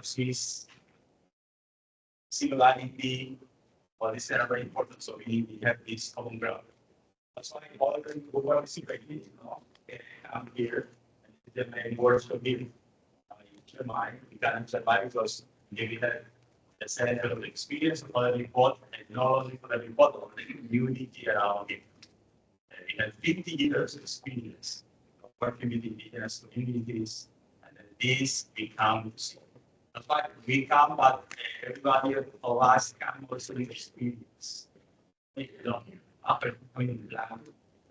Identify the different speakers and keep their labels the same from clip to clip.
Speaker 1: species, similarity, all these are very important. So we have this common ground. That's why all of them go on secretly, I'm here. The main workshop here in Chiang Mai, we can survive because we had the center of experience for the report, and not only for the report, but the community around it. We have 50 years of experience of working with indigenous communities, and then this becomes. That's why we come, but everybody of us can also experience. After coming to land,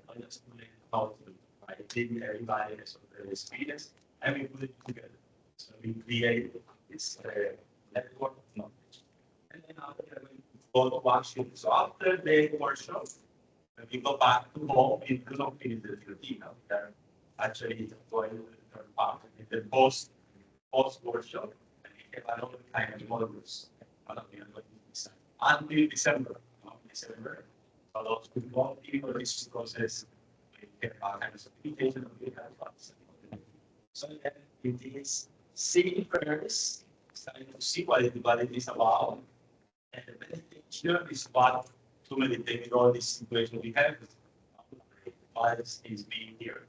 Speaker 1: I just put it how to, right? Then everybody has the experience, and we put it together. So we create this network of knowledge. And then after we go to workshop. So after the workshop, when we go back to home, we do not finish the routine. We are actually going to the third part in the post workshop, and we have another kind of modules. Until December. December. So those who want people this process, we get our kind of certification of the funds. So then it is seeing first, starting to see what it is about, and the meditation is what to meditate with all this situation we have. Bias is being here.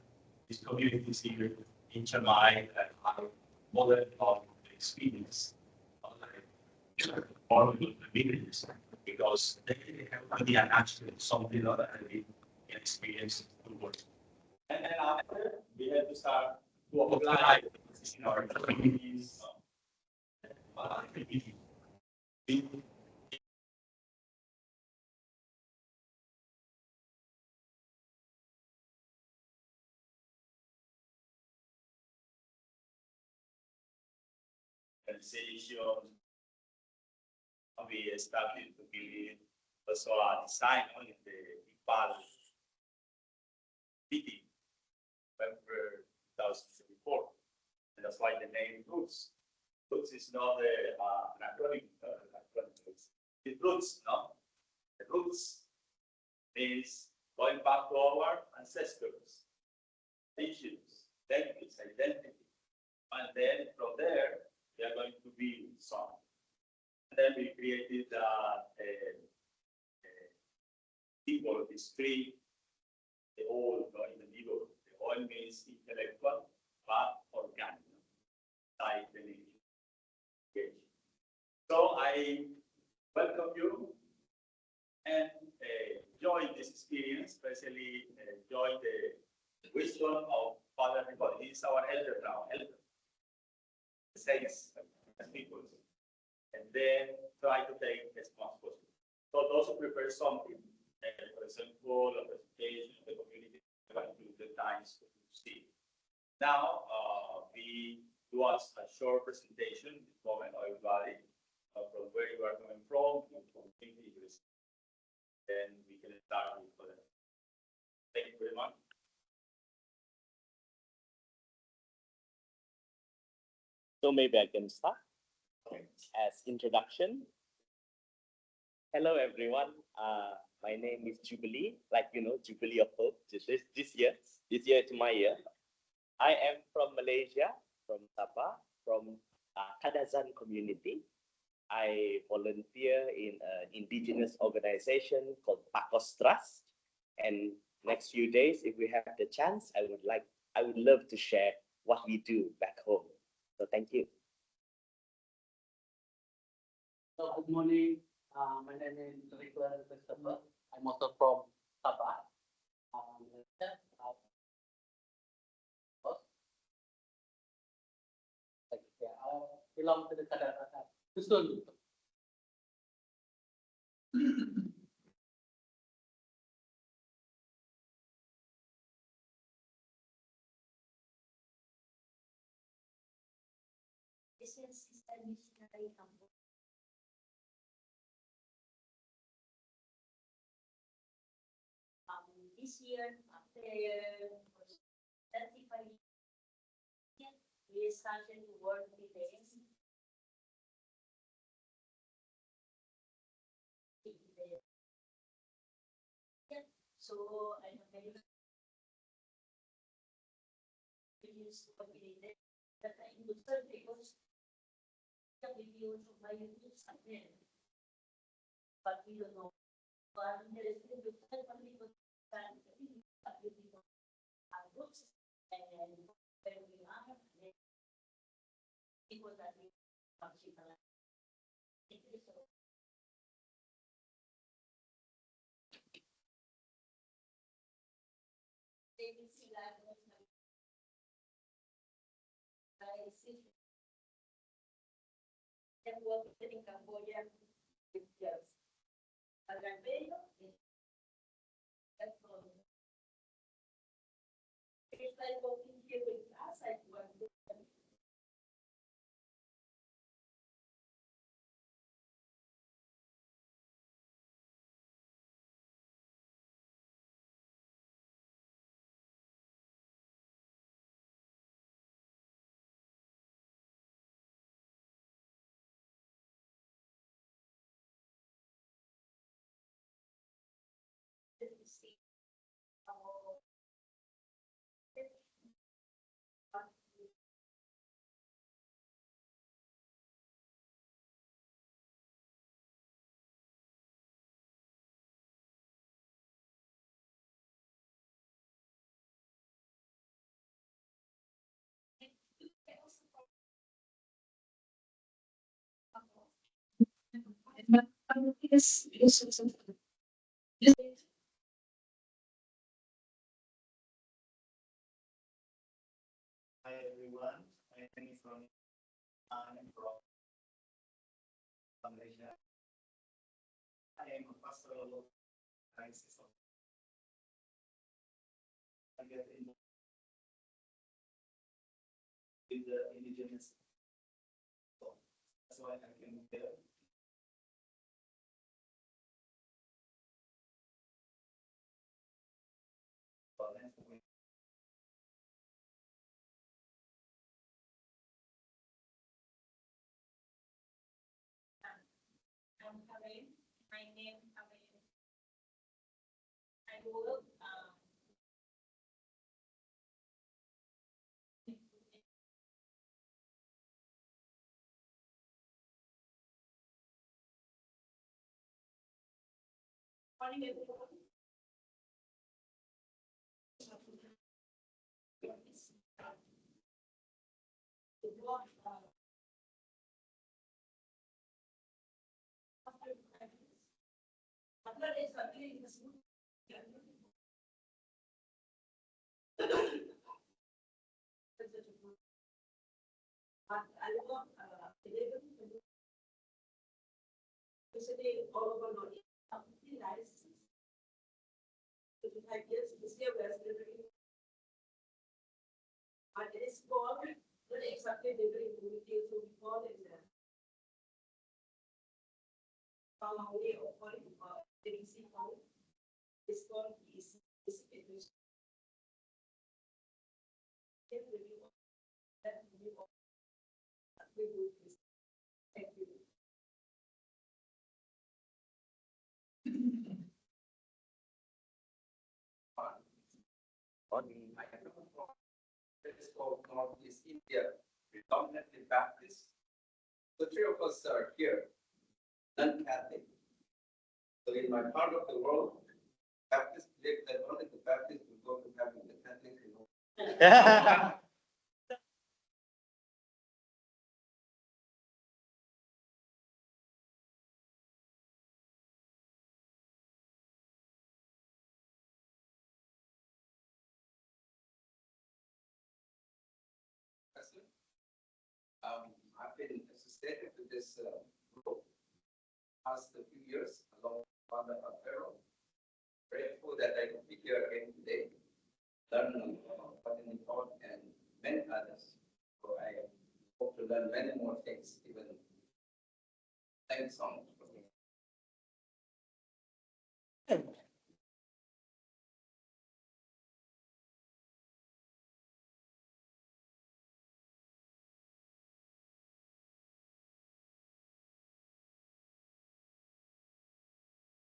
Speaker 1: This community is here in Chiang Mai that are model of the experience of all the villages, because they have already an action, something other than the experience to work. And then after, we have to start to apply in our communities. Organization, we established to be also a design on the Nepal meeting, November 2024. And that's why the name Roots. Roots is not an acronym. It's Roots, no? The Roots means going back to our ancestors, traditions, language, identity. And then from there, we are going to be song. And then we created a symbol, this tree, the oil in the middle. The oil means intellectual, but organic, like the name. Okay. So I welcome you and enjoy this experience, especially enjoy the wisdom of Father Nicole. He is our elder now, elder. Saints people, and then try to take as much possible. So those who prepare something, for example, a presentation of the community, to the times to see. Now we do a short presentation this moment, everybody, from where you are coming from, from English. Then we can start with that. Thank you very much.
Speaker 2: So maybe I can start as introduction. Hello, everyone. My name is Jubilee, like Jubilee of Hope. This year is my year. I am from Malaysia, from Sabah, from Kadazan community. I volunteer in an indigenous organization called Pakos Trust. And next few days, if we have the chance, I would love to share what we do back home. So thank you.
Speaker 3: So good morning. My name is Christopher. I'm also from Sabah. I belong to the Kadazan.
Speaker 4: This is a missionary campus. This year, after 35 years, we started to work with them. So I am very that I understand because reviews of my YouTube channel. But we don't know. But there is a different people that people are groups and where we are, people that we are people. They will see that I see. And work in Cambodia with girls. Agravero is that's all. If I working here with us, I work with them. See. Yes, yes, yes.
Speaker 1: Hi everyone, my name is Ronnie. I'm from Malaysia. I am a pastoral crisis of I get in with the indigenous. So that's why I came here. But then
Speaker 4: I'm Karen. My name Karen. I work morning everyone. The work after practice. After it's again in the school. I work 11 basically all over North United States. 55 years this year we are celebrating. And it is called not exactly delivering community, so we call it Pamaway or ABC County. It's called EC. Thank you.
Speaker 1: it is called Northeast India, predominantly Baptist. The three of us are here, non-Catholic. So in my part of the world, Baptists believe that only the Baptists will go to heaven, the Catholics will go. I've been associated with this group past a few years along with Father Alvaro. Grateful that I could be here again today, learn what in thought and many others. So I hope to learn many more things, even thanks so much for me.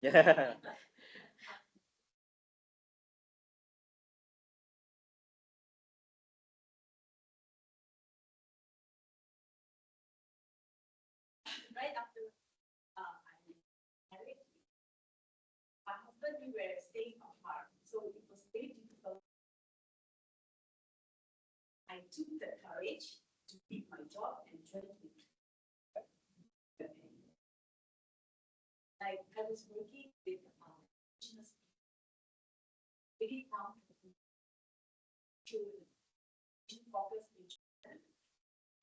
Speaker 2: Yeah.
Speaker 4: right after I married, my husband, we were staying apart, so it was very difficult. I took the courage to quit my job and join him. Like I was working with indigenous people, very comfortable children, focus in children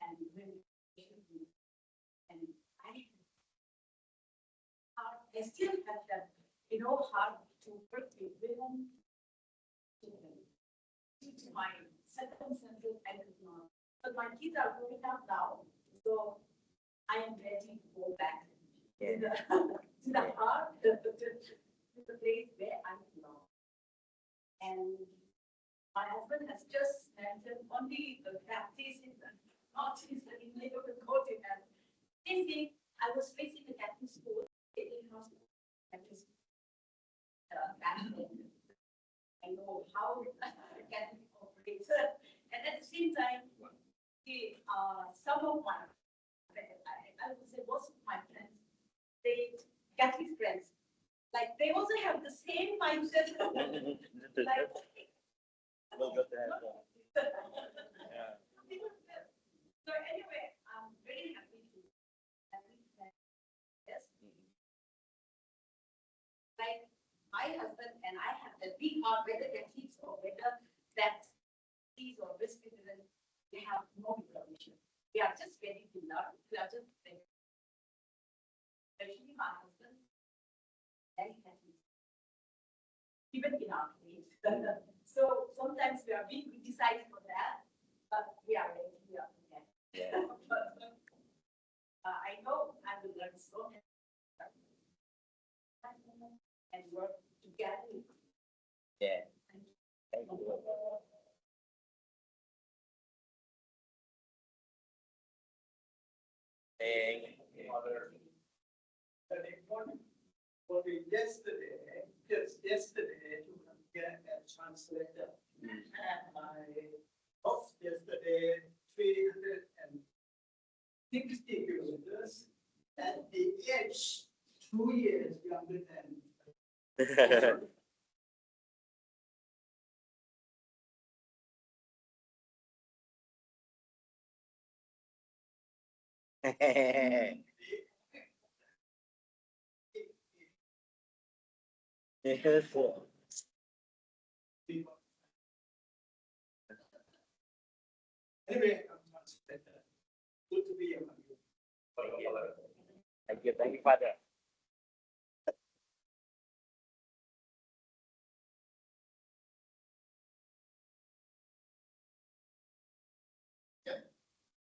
Speaker 4: and women, and I still have that, heart to work with women, children. Due to my circumstances, I could not. But my kids are growing up now, so I am ready to go back to the heart, to the place where I belong. And my husband has just mentioned only the practice in the northeast in neighborhood coaching. And same thing, I was facing the Catholic school, in hospital, Catholic background. I know how Catholic operates. And at the same time, some of my, I would say most of my friends, they Catholic friends, like they also have the same mindset. Like,
Speaker 2: We'll go to that. Yeah.
Speaker 4: so anyway, I'm very happy to yes. Like my husband and I have a big heart, whether Catholics or whether that is or Presbyterian, they have no information. We are just ready to learn. We are just ready. Especially my husband, very Catholic, even in our case. So sometimes we are being criticized for that, but we are ready. We are prepared.
Speaker 2: Yeah.
Speaker 4: I know I will learn so much and work together.
Speaker 2: Yeah.
Speaker 4: Thank you.
Speaker 2: Thank you. Thank you.
Speaker 5: An important for the yesterday, just yesterday to get a translator. I was yesterday 360 kilometers at the age 2 years younger than
Speaker 2: Yes.
Speaker 5: Anyway, I'm translator. Good to be among you.
Speaker 2: Thank you, Father.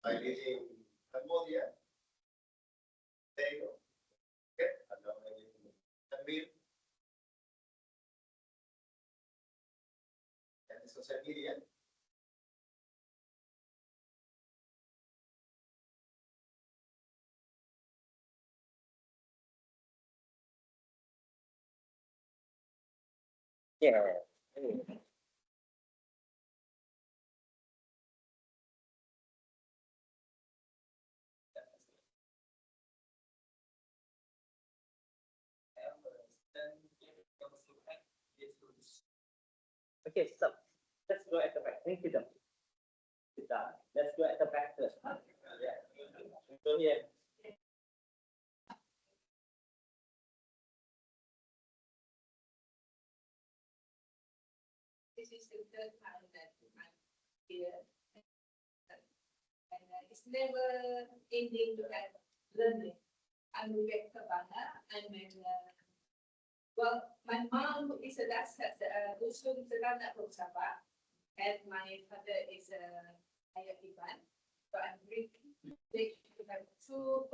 Speaker 6: I live in Cambodia. There you go. Okay, and now I live in Tamil. And the social media.
Speaker 2: Yeah. Okay, so let's go at the back. Thank you, Dom. Sit down. Let's go at the back first. Yeah. Go here.
Speaker 4: This is the third time that I'm here. And it's never ending to have learning. I'm Rebecca Kabana. I'm my mom is a Muslim Sagana from Sabah, and my father is a Ayat Iban. So I'm very privileged to have two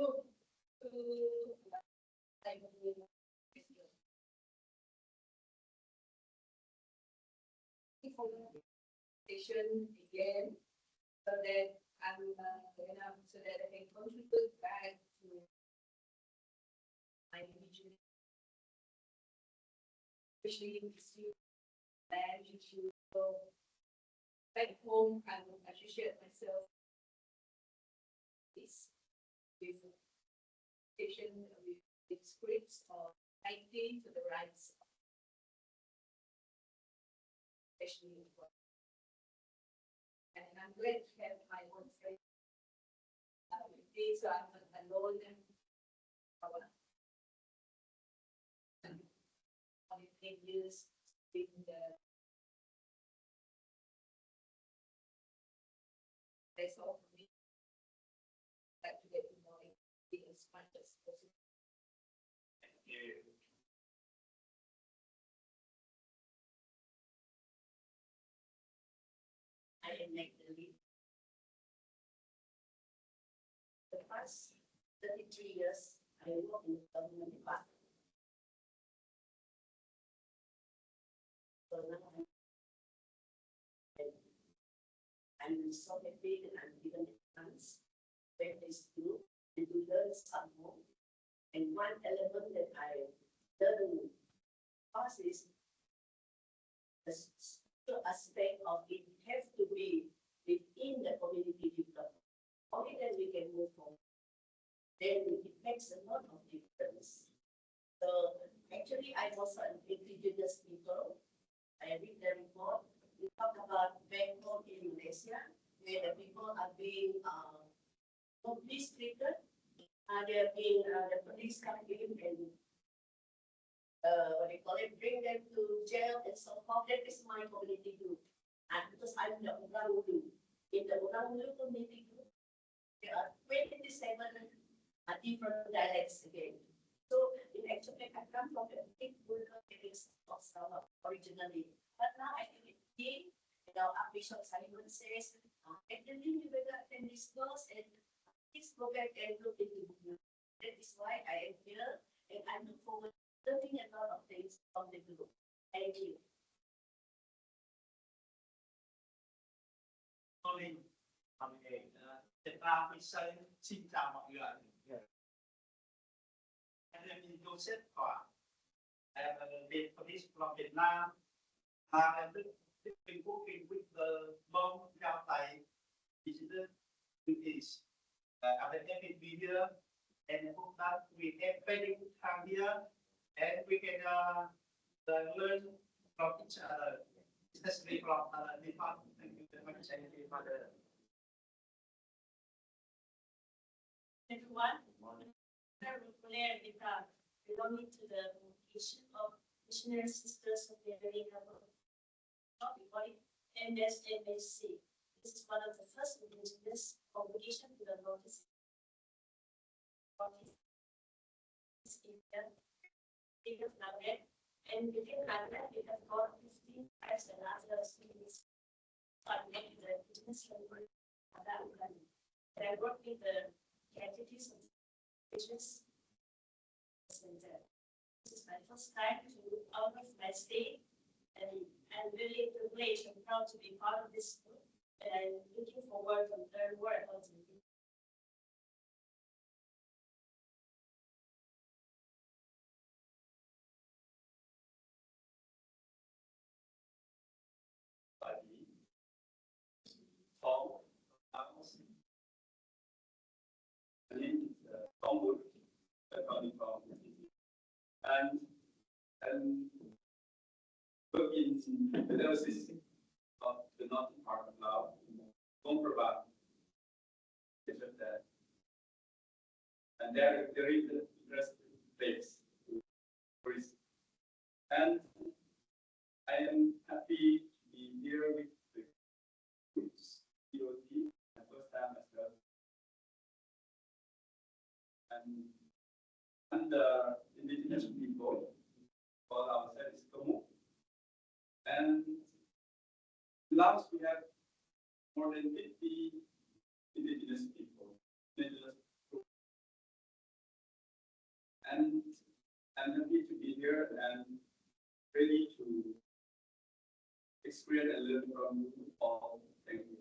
Speaker 4: station again, so that I'm so that I can contribute back to my indigenous, especially with you, land issue. So back home, I will appreciate myself. This station with scripts or writing to the rights, especially for. And I'm glad to have my own friend. With this, so I'm not alone and our 10 years in the that's all for me. Like to get to know it as much as possible. I am Magdalene. The past 33 years, I work in the government department. So now I'm so happy that I'm given the chance when this group and to learn some more. And one element that I learned first is the social aspect of it has to be within the community development. Only then we can move forward. Then it makes a lot of difference. So actually, I'm also an indigenous people. I read the report. We talk about Bangkok in Malaysia, where the people are being mistreated. They are being the police come in and what they call it, bring them to jail and so forth. That is my community group. And because I'm the Orang Ulu. In the Orang Ulu community group, there are 27 different dialects again. So in actually, I come from the big rural areas of Sarawak originally. But now I think it's big. Bishop Simon says, actually, you better attend this course and please go back and look into it. That is why I am here and I look forward to learning a lot of things from the group. Thank you.
Speaker 5: Morning. Việt Nam mình xin chào mọi người. Em là Joseph Thỏa. Em là Vietnamese from Vietnam. I'm been working with the Hmong Giao Thai visitor duties. I'm happy to be here and hope that we have very good time here and we can learn from each other, especially from Nepal. Thank you very much. Thank you, Father.
Speaker 4: Everyone, belonging to the congregation of Missionary Sisters of the American body, MSMAC. This is one of the first indigenous congregation to the Northeast Area. And within Thailand, we have got 15 tribes and other cities connected to the indigenous language. And I work with the entities of indigenous. This is my first time to out of my state, and I'm really privileged and proud to be part of this group. And I'm looking forward to learn more about it.
Speaker 1: And work in the diocese of the northern part of Laos, Gomprabhat, different there. And there is the interesting place. And I am happy to be here with the groups, ToT, my first time as well. And the indigenous people call ourselves Tomo. And last we have more than 50 indigenous people, indigenous groups. And I'm happy to be here and ready to experience and learn from you all. Thank you.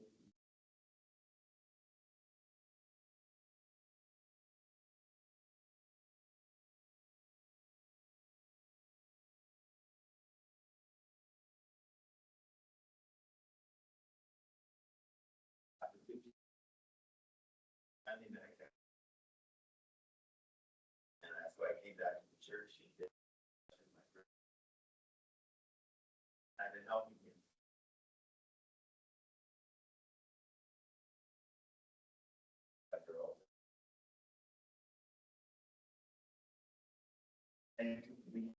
Speaker 1: research in this. I've been helping him. After all. And we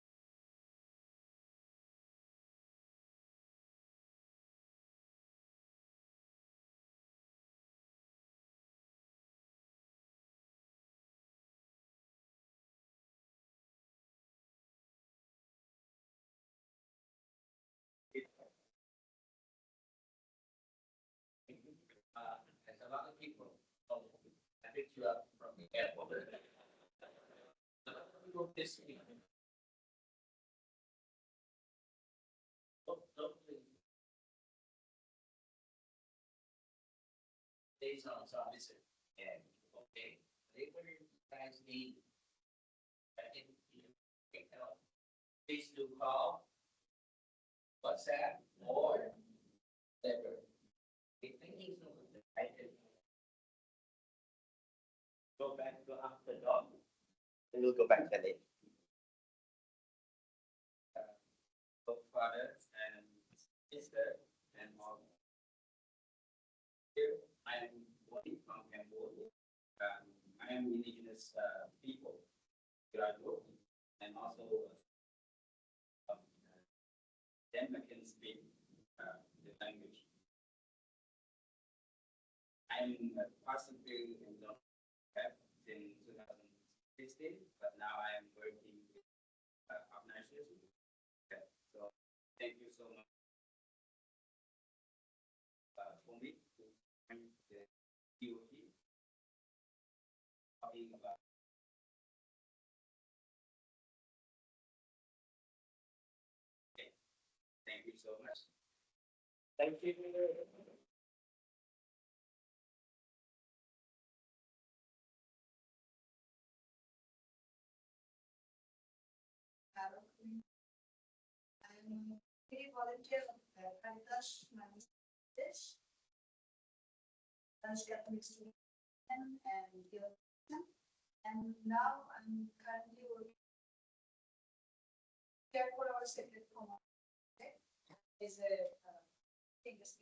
Speaker 3: There's a lot of people. I picked you up from the airport. This week. Don't days on visit. And okay, they were you guys need. I think you can help. Please do call. WhatsApp or whatever. I think he's not. I can
Speaker 2: Go back to after dog. And we'll go back to it.
Speaker 1: both father and sister and mom. Here I am working from Cambodia. I am indigenous people, graduate, and also then I can speak the language. I'm personally in the since 2016, but now I am working with organizations. So thank you so much for me to join the ToT talking about. Okay. Thank you so much.
Speaker 2: Thank you.
Speaker 7: I'm a volunteer of the Caritas Management. Dutch Catholic student and theologian. And now I'm currently working care for our sacred home. Is a thing is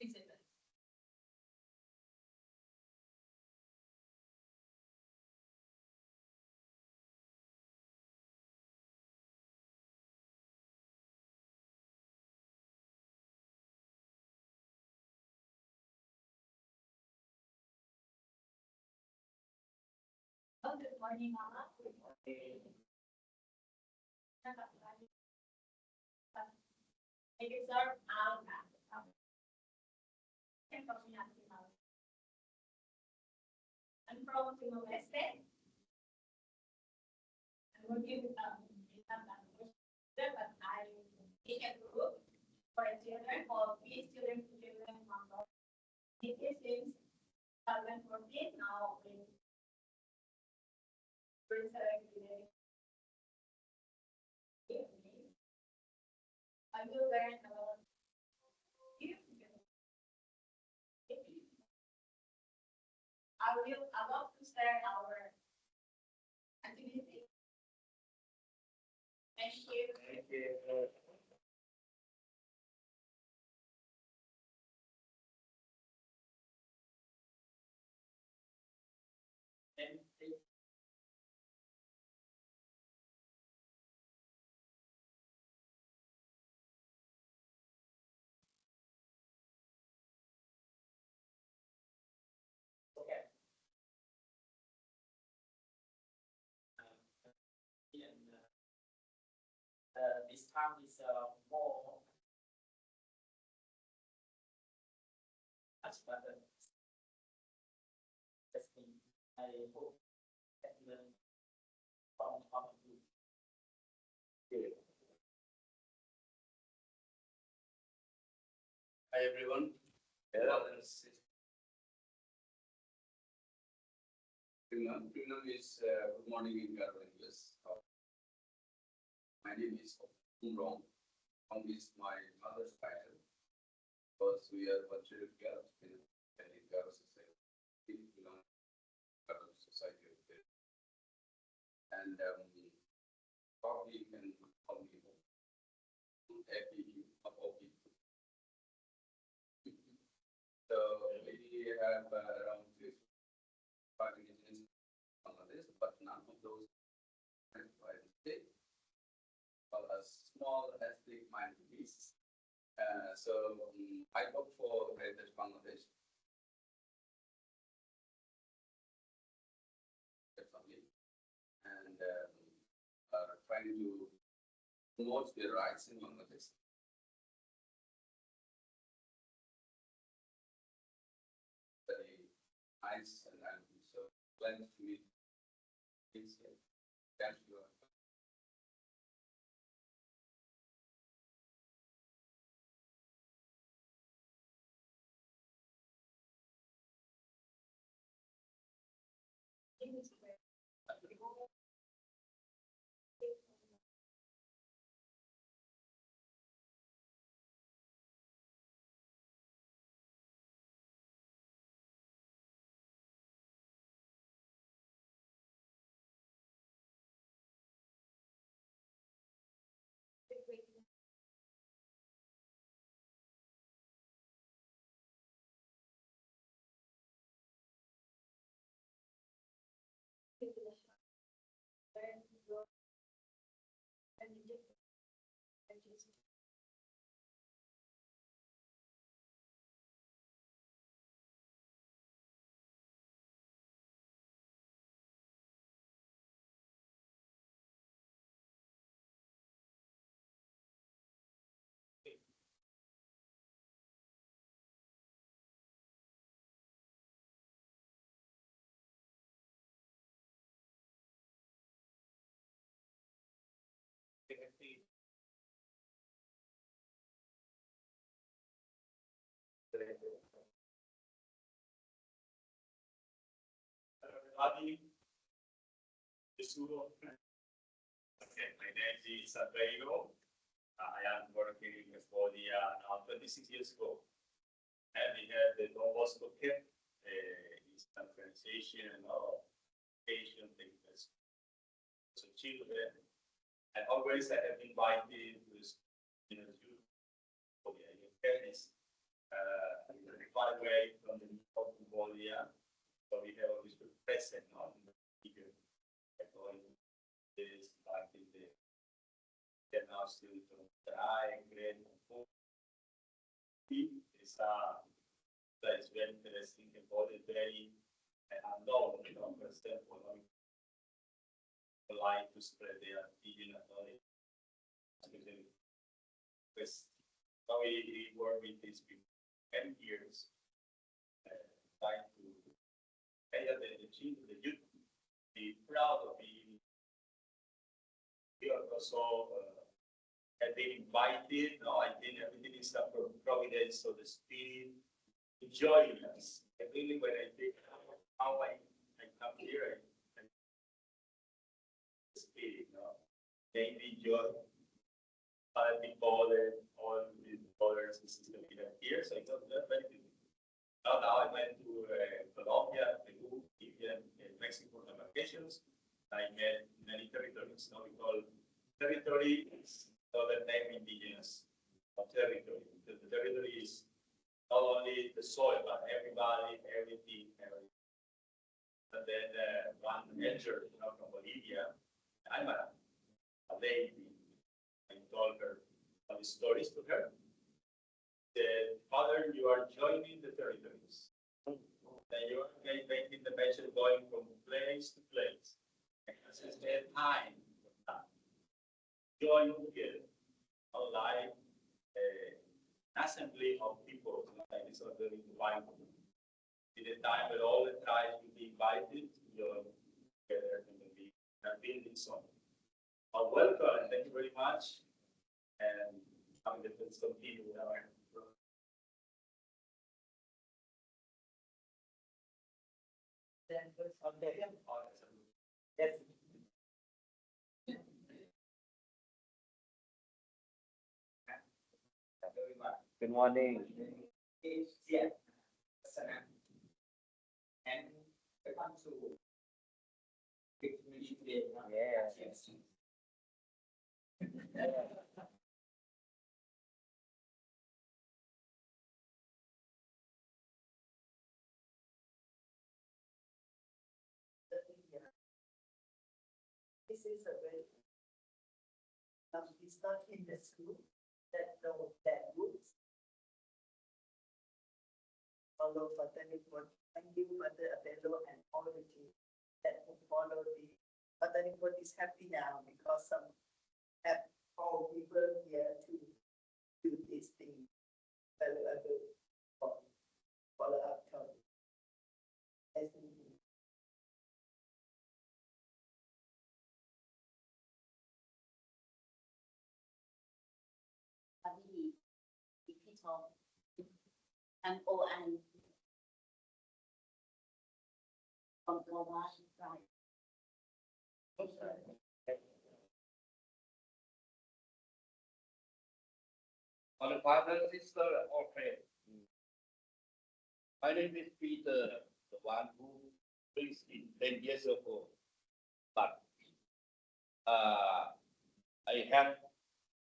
Speaker 7: exactly.
Speaker 4: Oh, good morning, Mama. Good morning. It is our I'm from Timor-Leste. I'm working in but I take a group for children or peace children to children number. It is since 2014 now in I will learn about I love to start our activity. Thank you.
Speaker 2: Thank you.
Speaker 1: And okay. And this time is more much better. Testing. I hope
Speaker 3: Hi everyone. Pinam is good morning in Garba English. My name is Umrong. Ong is my mother's title. Because we are virtual girls in Garba society. We belong to Garba society of there. And probably you can call me happy of all people. So we have around 5 indigenous Bangladesh, but none of those by the state. Well, a small ethnic minorities. I work for Heritage Bangladesh. Family, and are trying to promote their rights in Bangladesh. Very nice, and I'm so glad to meet you. Thank you.
Speaker 1: Everybody, okay, my name is Pedro. I am working in Cambodia now 26 years ago. And we have the Don Bosco Camp, is translation of Asian things. So children, and always I have invited to you know, your parents, far away from the of Cambodia. So we have always been present on the figure. Going this back in the now still to try and create is that is very interesting about it, very unknown, you know, for example, like to spread their indigenous knowledge. Because so we work with these people 10 years, trying to the children, the youth, be proud of being. We are also have been invited. No, I think everything is from Providence, so the spirit enjoying us. And really, when I think how I come here, the spirit, no, they enjoy. People and all the brothers and sisters we have here, so it's very good. Now I went to Colombia, Peru, Libya, and Mexico on vacations. I met many territories. Now we call territory other name indigenous territory. The territory is not only the soil, but everybody, everything, everything. And then one entered, you know, from Bolivia. I'm a lady. I told her some stories to her. The father, you are joining the territories. Then you are making the measure going from place to place. And this is the time. Join together. Unlike an assembly of people, like this are very divided. In the time that all the tribes will be invited to join together and we have been in some. Welcome and thank you very much. And I'm going to continue with our.
Speaker 2: Then first on the yes. Good morning.
Speaker 3: Yeah. And I come to big community today.
Speaker 2: Yeah.
Speaker 3: Yes.
Speaker 7: This is a very, it's not in the school that know that roots. Follow botanic board, thank you, Mother Abello and all the team that will follow the botanic board is happy now because some have all people here to do this thing. Valuable for follow up time. Nice to meet you.
Speaker 4: Abi, Ipito, MON. From Global, right?
Speaker 3: On the father, sister, or friend. My name is Peter, the one who brings in 10 years ago. But I have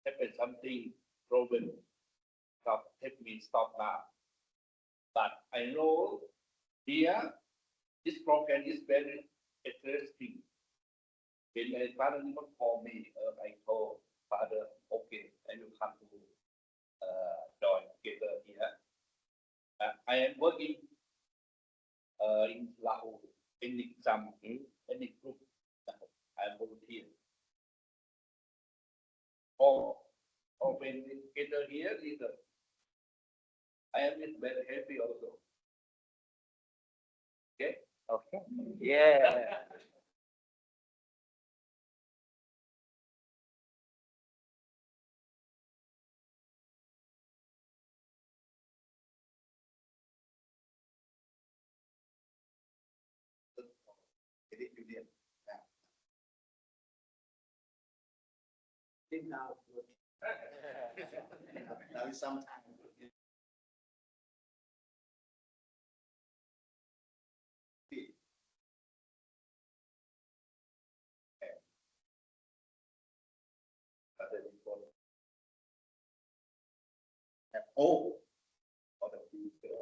Speaker 3: happened something problem. Stop, help me stop now. But I know here this program is very interesting. When my father called me, I told father, okay, I will come to join together here. I am working in Lahore, in some ethnic group. I am volunteer. Or when we gather here, I am very happy also. Okay?
Speaker 2: Okay. Yeah.
Speaker 6: Edit Julian.
Speaker 5: Now,
Speaker 6: Now is some time. Oh, for the future,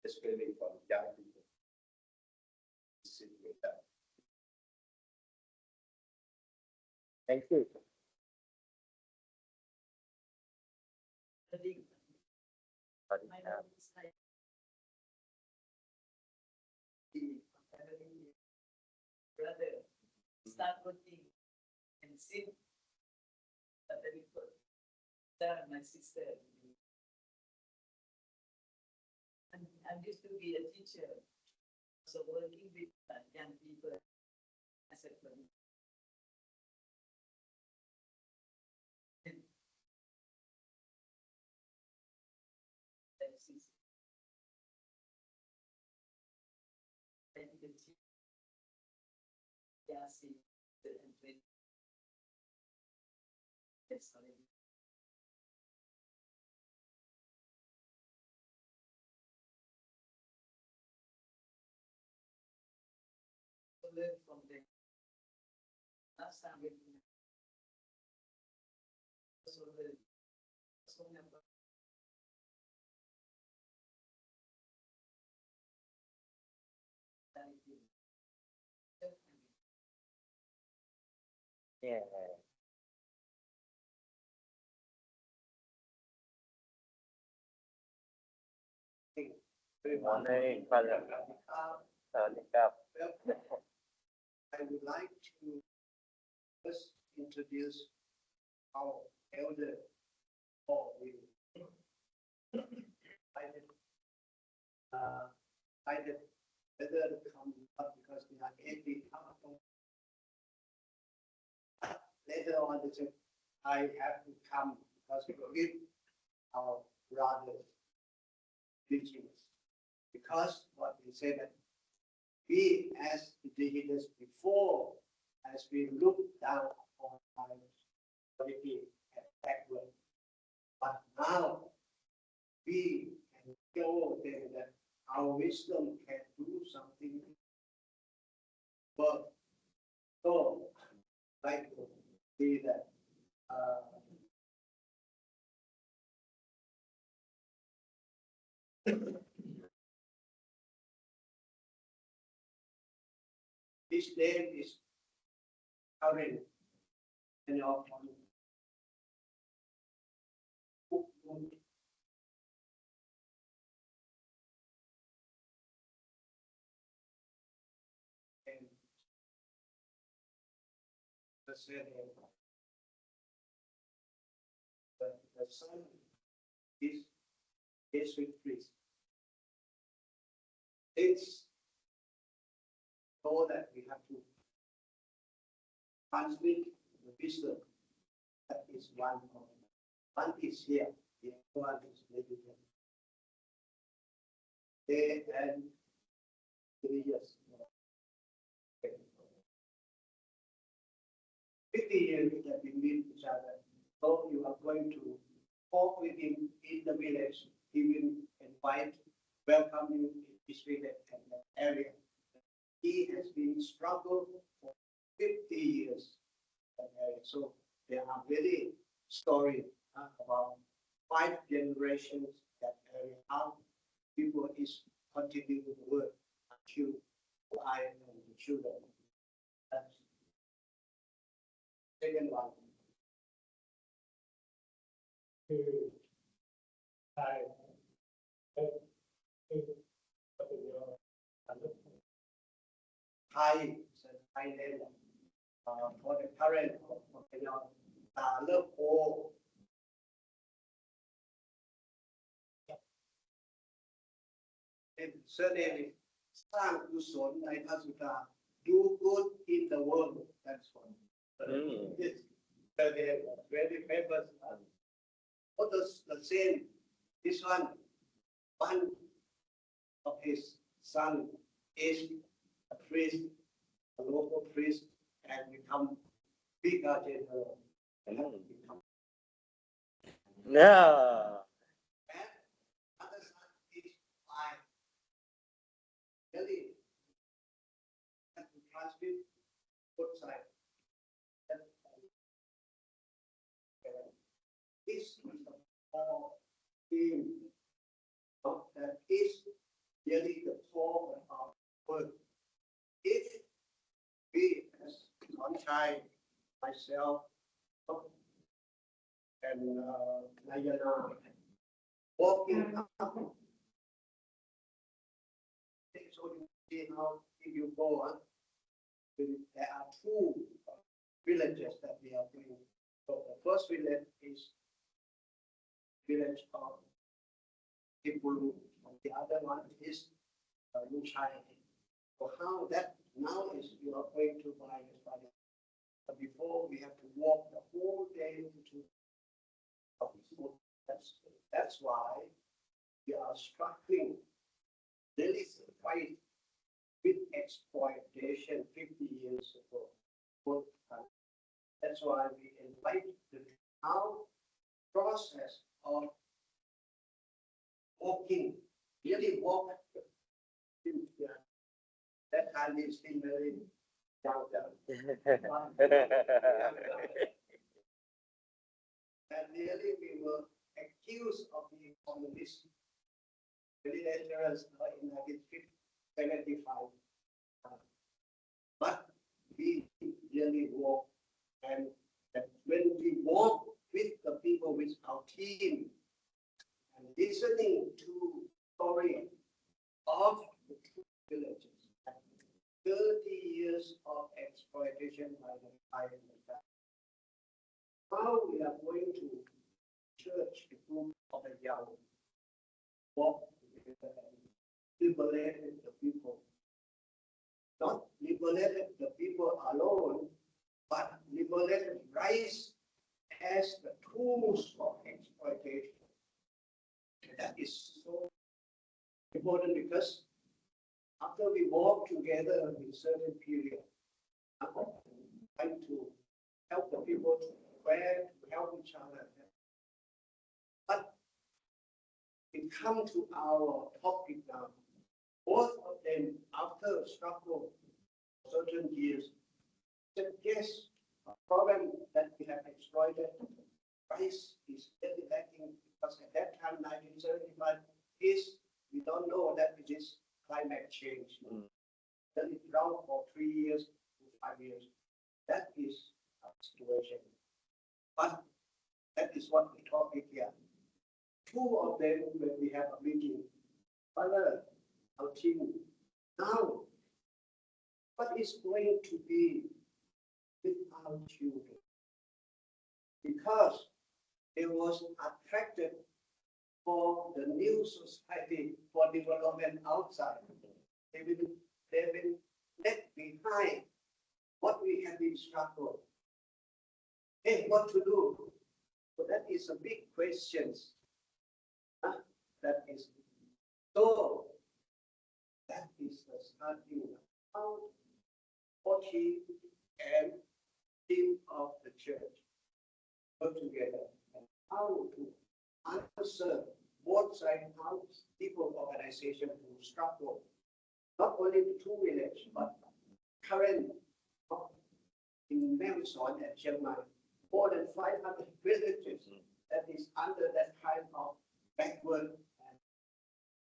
Speaker 6: especially for the young people. Sit with them.
Speaker 2: Thank you.
Speaker 7: I think
Speaker 2: Sorry.
Speaker 7: my mom is like. Family, brother, start working and sing. But very good. Then my sister. And I used to be a teacher, so working with young people as a friend. That's easy. And you can see. Yeah, see, and then. Yes, sorry. So learn from them. Last time we. So the. So never.
Speaker 2: Yeah. Good morning, Father. Sorry,
Speaker 5: well, I would like to first introduce our elder, Paul Will. I did whether to come up because they are 80 up. Later on, they said, I have to come because with our brothers, indigenous. Because what they said that we as indigenous before, as we look down on our quality and backward, but now we can show them that our wisdom can do something. But so, like to see that his name is Karen, and the son is Jesuit priest. It's so that we have to transmit the wisdom that is one of one is here, the other one is meditation. Day and 3 years. 50 years that we meet each other. So you are going to talk with him in the village. He will invite, welcome you in this village and that area. He has been struggling for 50 years. So there are many stories about 5 generations that area, how people is continuing to work until I and the children. That's second one. Thai, Thailand, for the current of love all. Surname is สร้างกุศลในพระสุธา do good in the world. That's one. This surname very famous. What does the same? This one of his son is a priest, a local priest, and become bigger general. And become.
Speaker 2: Yeah.
Speaker 5: And other son is 5. Really, have to transmit both sides. This is the core theme that is really the core of our work. If we, as Sunshine, myself, and Nayana, walking up, so you see how if you go on, there are 2 villages that we are doing. So the first village is village of Tipulu, and the other one is Luchai. So how that now is you are going to buy this body. But before we have to walk the whole day to that's why we are struggling really fight with exploitation 50 years ago. That's why we invite the now process of walking, really walk. That time is still very young. And really we were accused of being communist, very dangerous in 1975. But we really walk, and when we walk with the people, with our team, and listening to story of the villages, 30 years of exploitation by the Thai. How we are going to church the group of the young, walk together and liberate the people not liberated the people alone, but liberated rice as the tools of exploitation. That is so important because after we work together in certain period, I'm trying to help the people to where to help each other. But it comes to our topic now. Both of them, after struggle for certain years, said yes, a problem that we have exploited, rice is very lacking because at that time, 1975, is we don't know that it is climate change. Then it drought for 3 years to 5 years. That is a situation. But that is what we talk here. Two of them, when we have a meeting, Father, our team, now, what is going to be with our children? Because they was attracted for the new society, for development outside. They've been left behind what we have been struggling. Hey, what to do? So that is a big question. That is so. That is the starting how ToT and team of the church work together and how to answer both sides, how people organization to struggle not only the two villages but current in Memson and Chiang Mai, more than 500 villages that is under that kind of backward and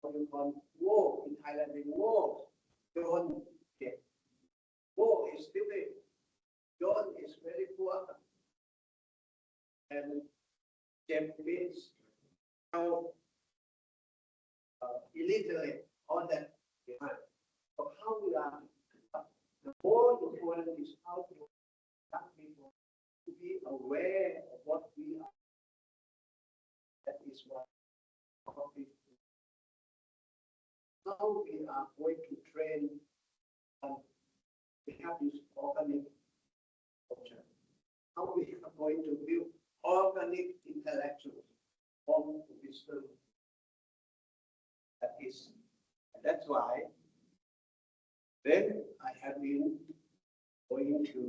Speaker 5: what you call war in Thailand. In war, John, war is still there. John is very poor, and James means how illiterate, all that behind. So how we are, the more important is how to help people to be aware of what we are. That is what how we are going to train and we have this organic culture. How we are going to build organic intellectuals from wisdom. That's why then I have been going to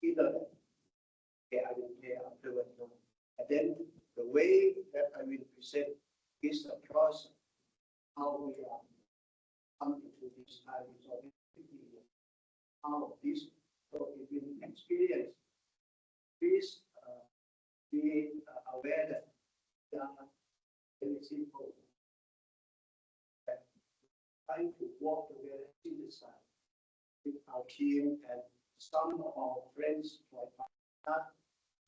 Speaker 5: either I will play afterwards. And then the way that I will present is the process, how we are coming to this time, how this, so if we experience, please be aware that we are very simple, that trying to walk together in the side with our team and some of our friends like that.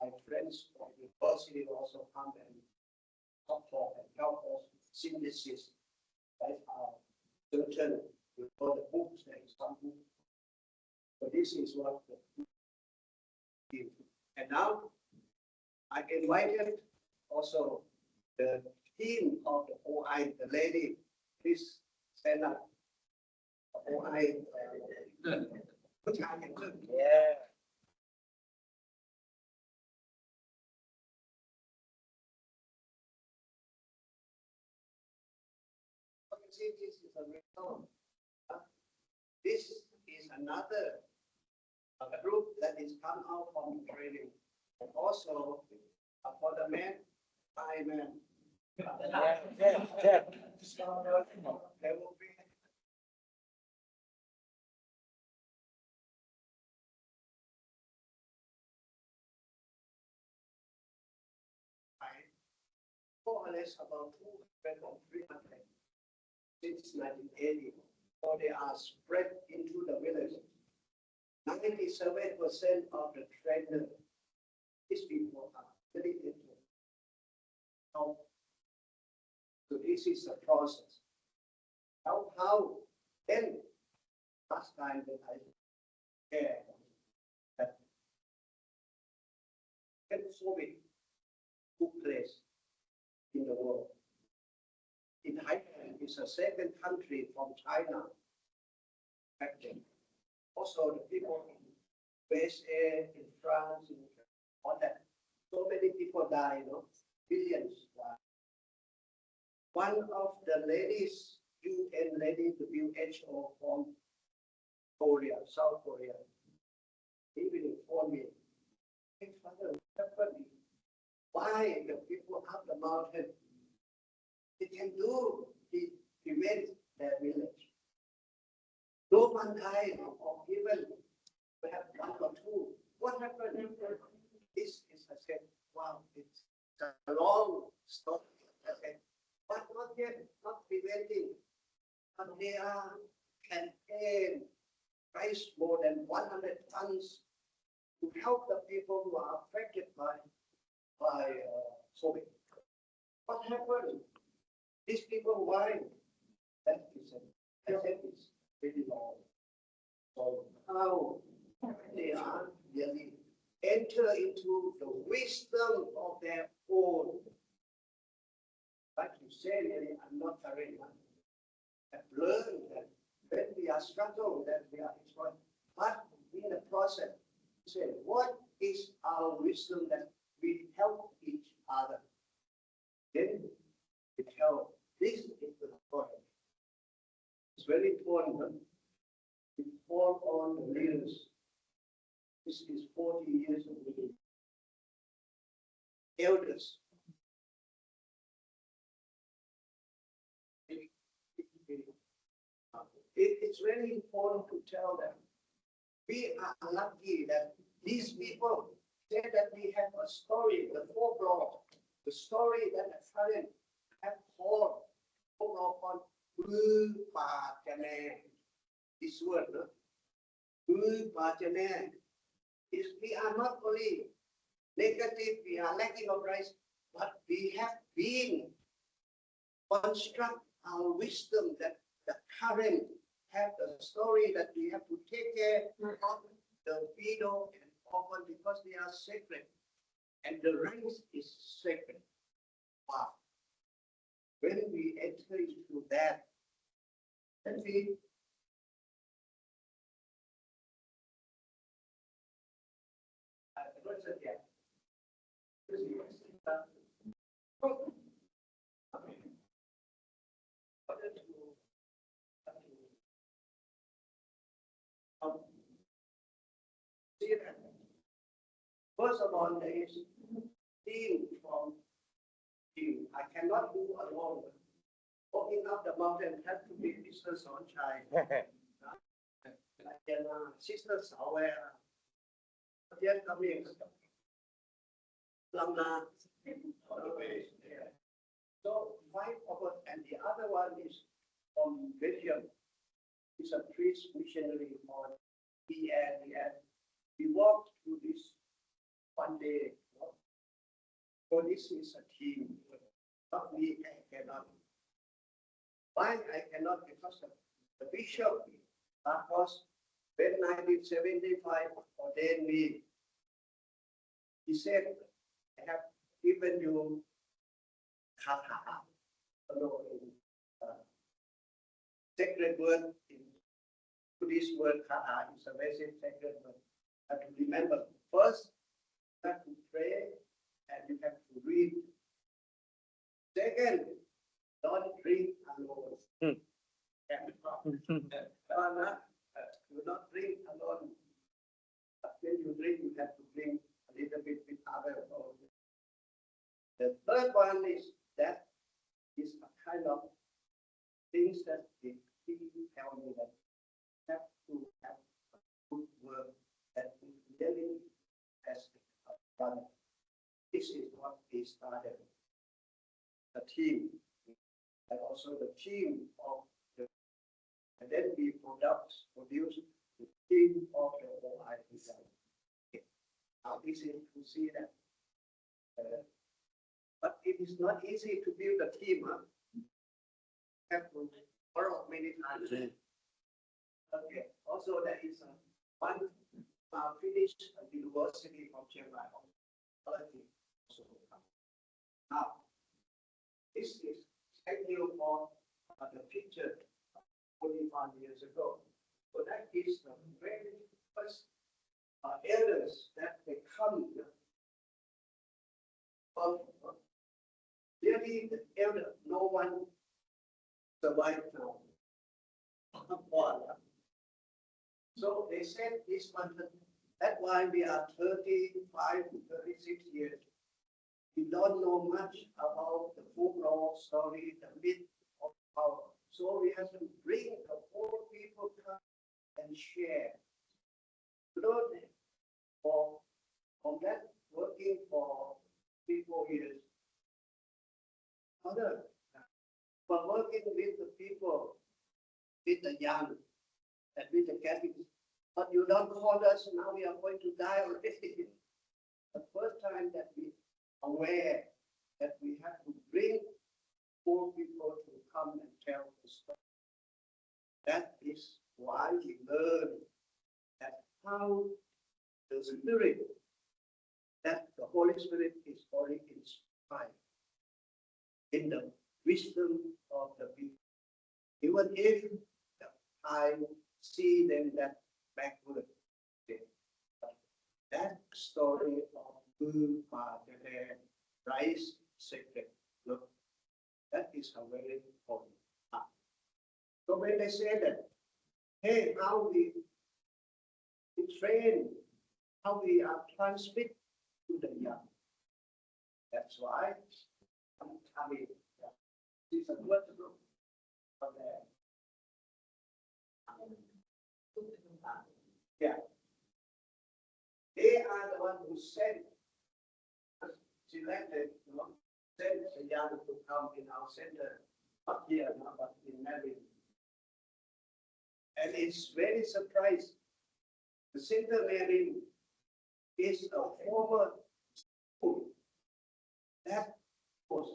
Speaker 5: My friends from the university also come and support and help us synthesis that are certain before the books, there is some book. So this is what the book gives. And now I invited also the team of the OI, the lady, please stand up. OI, yeah. See, this is a result. This is another group that is come out from training. And also for the men, I men. There will be more or less about 200 or 300 since 1980. So they are spread into the village. 97% of the trainers, these people are very interested. So this is the process. How then last time that I shared that when Soviet took place in the world, in Thailand is the second country from China affected. Also, the people in USA, in France, in all that, so many people die, billions die. One of the ladies, UN lady, WHO from Korea, South Korea, even informed me, hey, Father, what happened? Why the people up the mountain, they can do, they prevent their village. No one died, or even perhaps one or two. What happened? This is, I said, wow, it's a long story. I said, but not yet, not preventing. But they are campaign, price more than 100 tons to help the people who are affected by COVID. What happened? These people, why? That is I said it's very long. So how they are really enter into the wisdom of their own. Like you said, really, I'm not very much. I've learned that when we are struggling, that we are exploited. But in the process, say, what is our wisdom that we help each other? Then we tell, this is the point. It's very important. Huh? We fall on the leaders. This is 40 years of leading. Elders. It's very important to tell them. We are lucky that these people say that we have a story, the folklore, the story that the Thailand have called folklore on this word, is we are not only negative, we are lacking of rights, but we have been construct our wisdom that the current have the story that we have to take care of the widow and orphan because they are sacred and the rights is sacred. Wow. When we enter into that, then we first of all, there is team from team. I cannot do alone. Walking up the mountain has to be Mr. Sonchai. And Sister Sawera. Yet coming. Lamna. So 5 of us, and the other one is from Belgium. He's a priest missionary on EN. We walked through this one day. So this is a team. Not me, I cannot. Why I cannot? Because the bishop, because when 1975 ordained me, he said, I have given you kata, sacred word in Buddhist word kata is a very sacred word. You have to remember, first, you have to pray and you have to read. Second, don't drink alone. Do not drink alone. But when you drink, you have to drink a little bit with others. The third one is that is a kind of things that the people tell me that have to have a good work that really has done. This is what we started. The team, and also the team of the, and then we produce the team of the OI design. Now this is to see that. But it is not easy to build a team. Huh? Have to borrow many times. Okay. Also, there is one Finnish university from Chiang Mai. Now, this is thank you for the picture 45 years ago. So that is the very first elders that they come. But really, the elder, no one survived now. So they said this one, that's why we are 35 to 36 years. We don't know much about the folklore story, the myth of power. So we have to bring the whole people come and share. Slowly, from that working for 3-4 years. Other, but working with the people, with the young, and with the Catholics. But you don't call us, now we are going to die already. The first time that we are aware that we have to bring poor people to come and tell the story. That is why we learn that how the Spirit, that the Holy Spirit is already inspired in the wisdom of the people. Even if I see them that backward, that story of Guru Father Rice Secret, look, that is a very important part. So when they say that, hey, how we train, how we are transmit to the young. That's why I'm coming. This is a word from there. Yeah. They are the one who selected, sent the young to come in our center, not here, but in Melbourne. And it's very surprising. The center Melbourne is a former school. That was,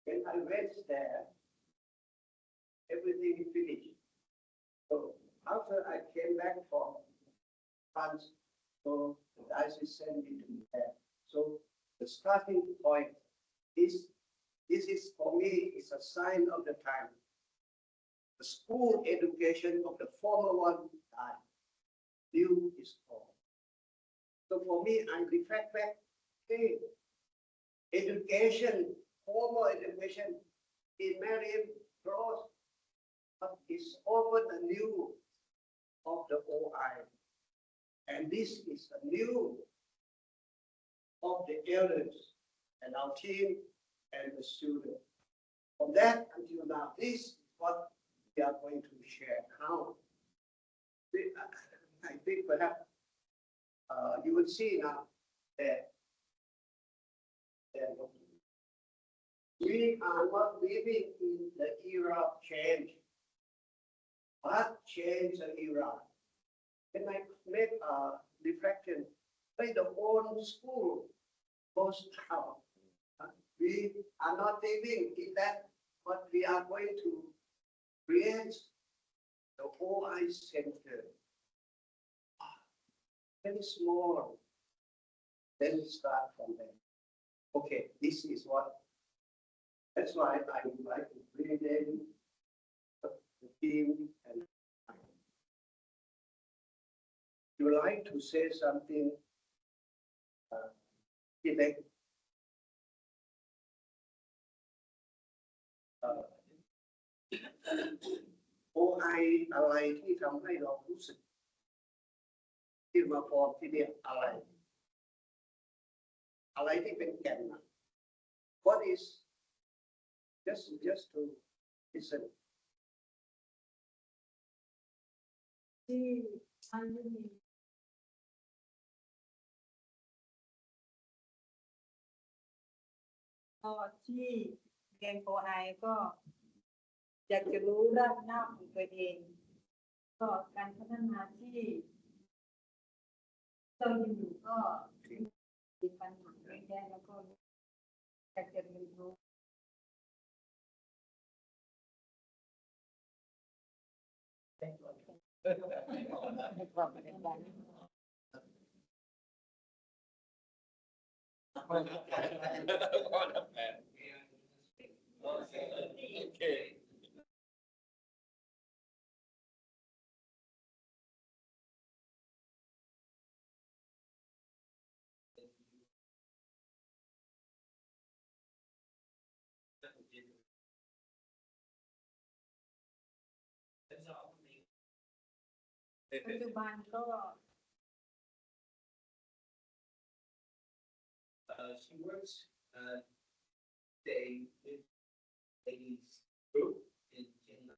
Speaker 5: when I went there, everything finished. So after I came back from France, so the diocese sent me to there. So the starting point is, this is for me, is a sign of the time. The school education of the former one died. New is born. So for me, I reflect back, hey, education, formal education in Mariam Cross, but is over the new of the OI. And this is a new of the elders and our team and the students. From that until now, this is what we are going to share now. I think perhaps you will see now that we are not living in the era of change, but change the era. When I make a reflection, by the whole school goes down. We are not living in that, but we are going to create the OI center. Very small. Then start from there. Okay, this is what. That's why I would like to bring in the team and you would like to say something, Quebec. OI อะไรที่ทำให้เรารู้สึกที่มาพอที่เนี่ยอะไรที่เป็นแก่น What is just to listen
Speaker 7: ที่อันนี้ก็ที่เรียนโปรไอก็อยากจะรู้ด้านหน้าของตัวเองก็การพัฒนาที่เราอยู่ก็มีปัญหาเยอะแยะแล้วก็อยากจะเรียนรู้ความเป็นไป
Speaker 4: ปัจจุบันก็
Speaker 3: She works, they, ladies group in Chiang Mai.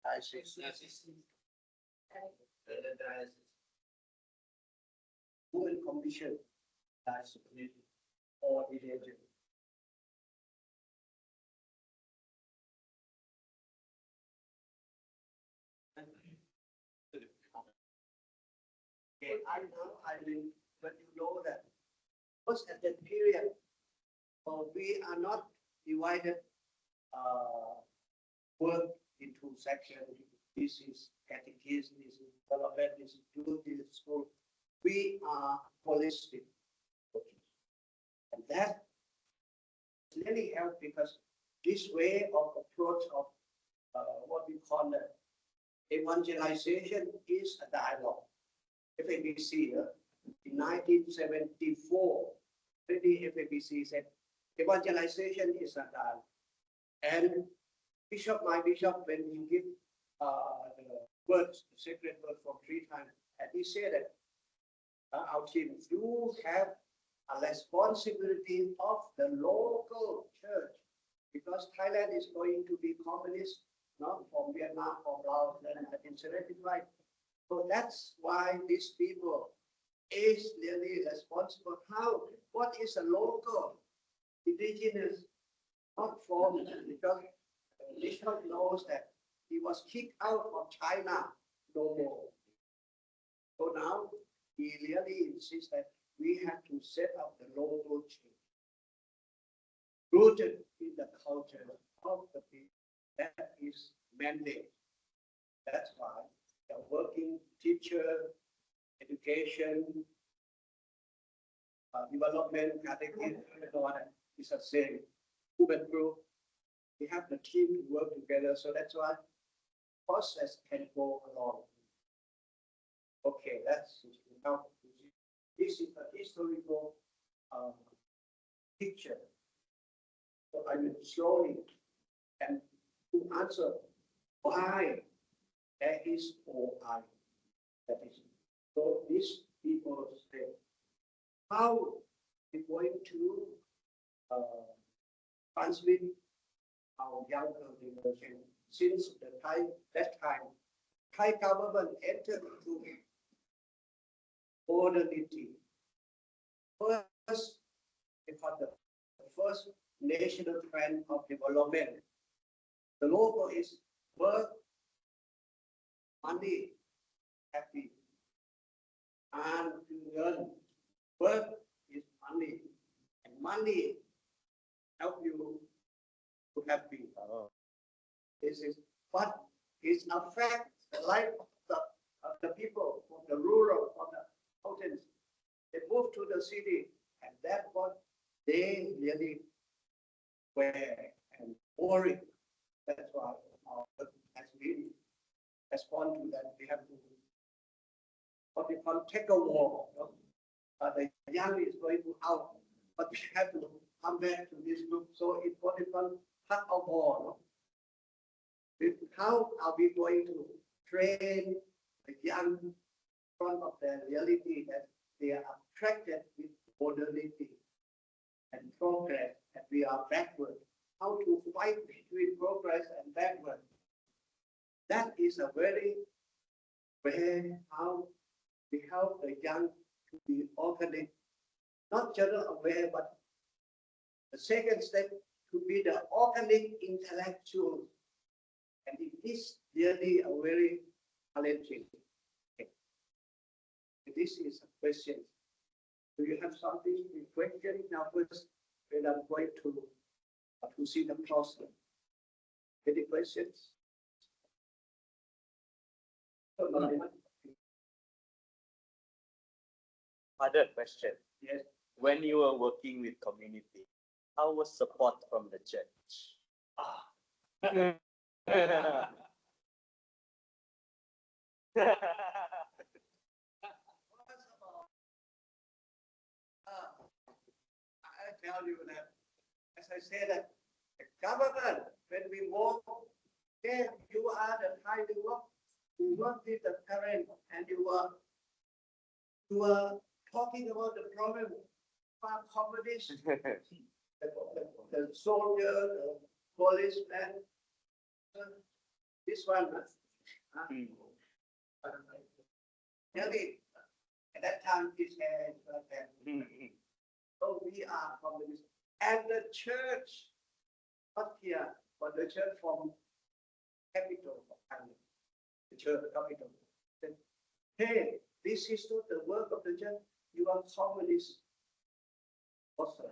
Speaker 3: Diocese. The diocese.
Speaker 5: Women commission, that's or religion. Okay, I mean, but you know that, because at that period, we are not divided, work into sections. This is catechism, this is development, this is youth, this is school. We are holistic. And that really helps because this way of approach of what we call evangelization is a dialogue. FABC in 1974, the FABC said evangelization is a dialogue. And my bishop, when he give the words, the sacred word for 3 times, and he said that our team, you have a responsibility of the local church because Thailand is going to be communist, not from Vietnam, from Laos, and integrated right. So that's why these people is really responsible. How? What is a local indigenous? Not from because Bishop knows that he was kicked out of China no more. So now he really insists that we have to set up the local church, rooted in the culture of the people. That is mandate. That's why the working teacher, education, development, catechism, and all that is the same. Human group, we have the team to work together. So that's why process can go along. Okay, that's now. This is a historical picture. So I will slowly and to answer why there is OI. That is. So these people say, how we going to transmit our younger generation since that time, Thai government entered into modernity. First, because the first national trend of development, the local is work, money, happy, and learn. Work is money, and money help you to happy. This is what is affect the life of the people from the rural, from the mountains. They move to the city, and that's what they really were and boring. That's why our work has been respond to that. We have to what we call take a war. The young is going to out, but we have to come back to this group. So it's what we call cut a war. How are we going to train the young in front of their reality that they are attracted with modernity and progress, and we are backward? How to fight between progress and backward? That is a very way how we help the young to be organic, not general aware, but the second step to be the organic intellectual. And it is really a very challenging thing. This is a question. Do you have something in question? Now first, when I'm going to see the process. Any questions?
Speaker 2: Other question.
Speaker 5: Yes.
Speaker 2: When you were working with community, how was support from the church?
Speaker 5: I tell you that, as I said, that the government, when we walk, okay, you are the Thai develop, you work with the current and you are talking about the problem for communists, the soldier, the policeman, this one. Really, at that time, his hair is like that. So we are communists. And the church, not here, but the church from capital of Thailand, the church capital, said, hey, this is not the work of the church, you are communists. Also.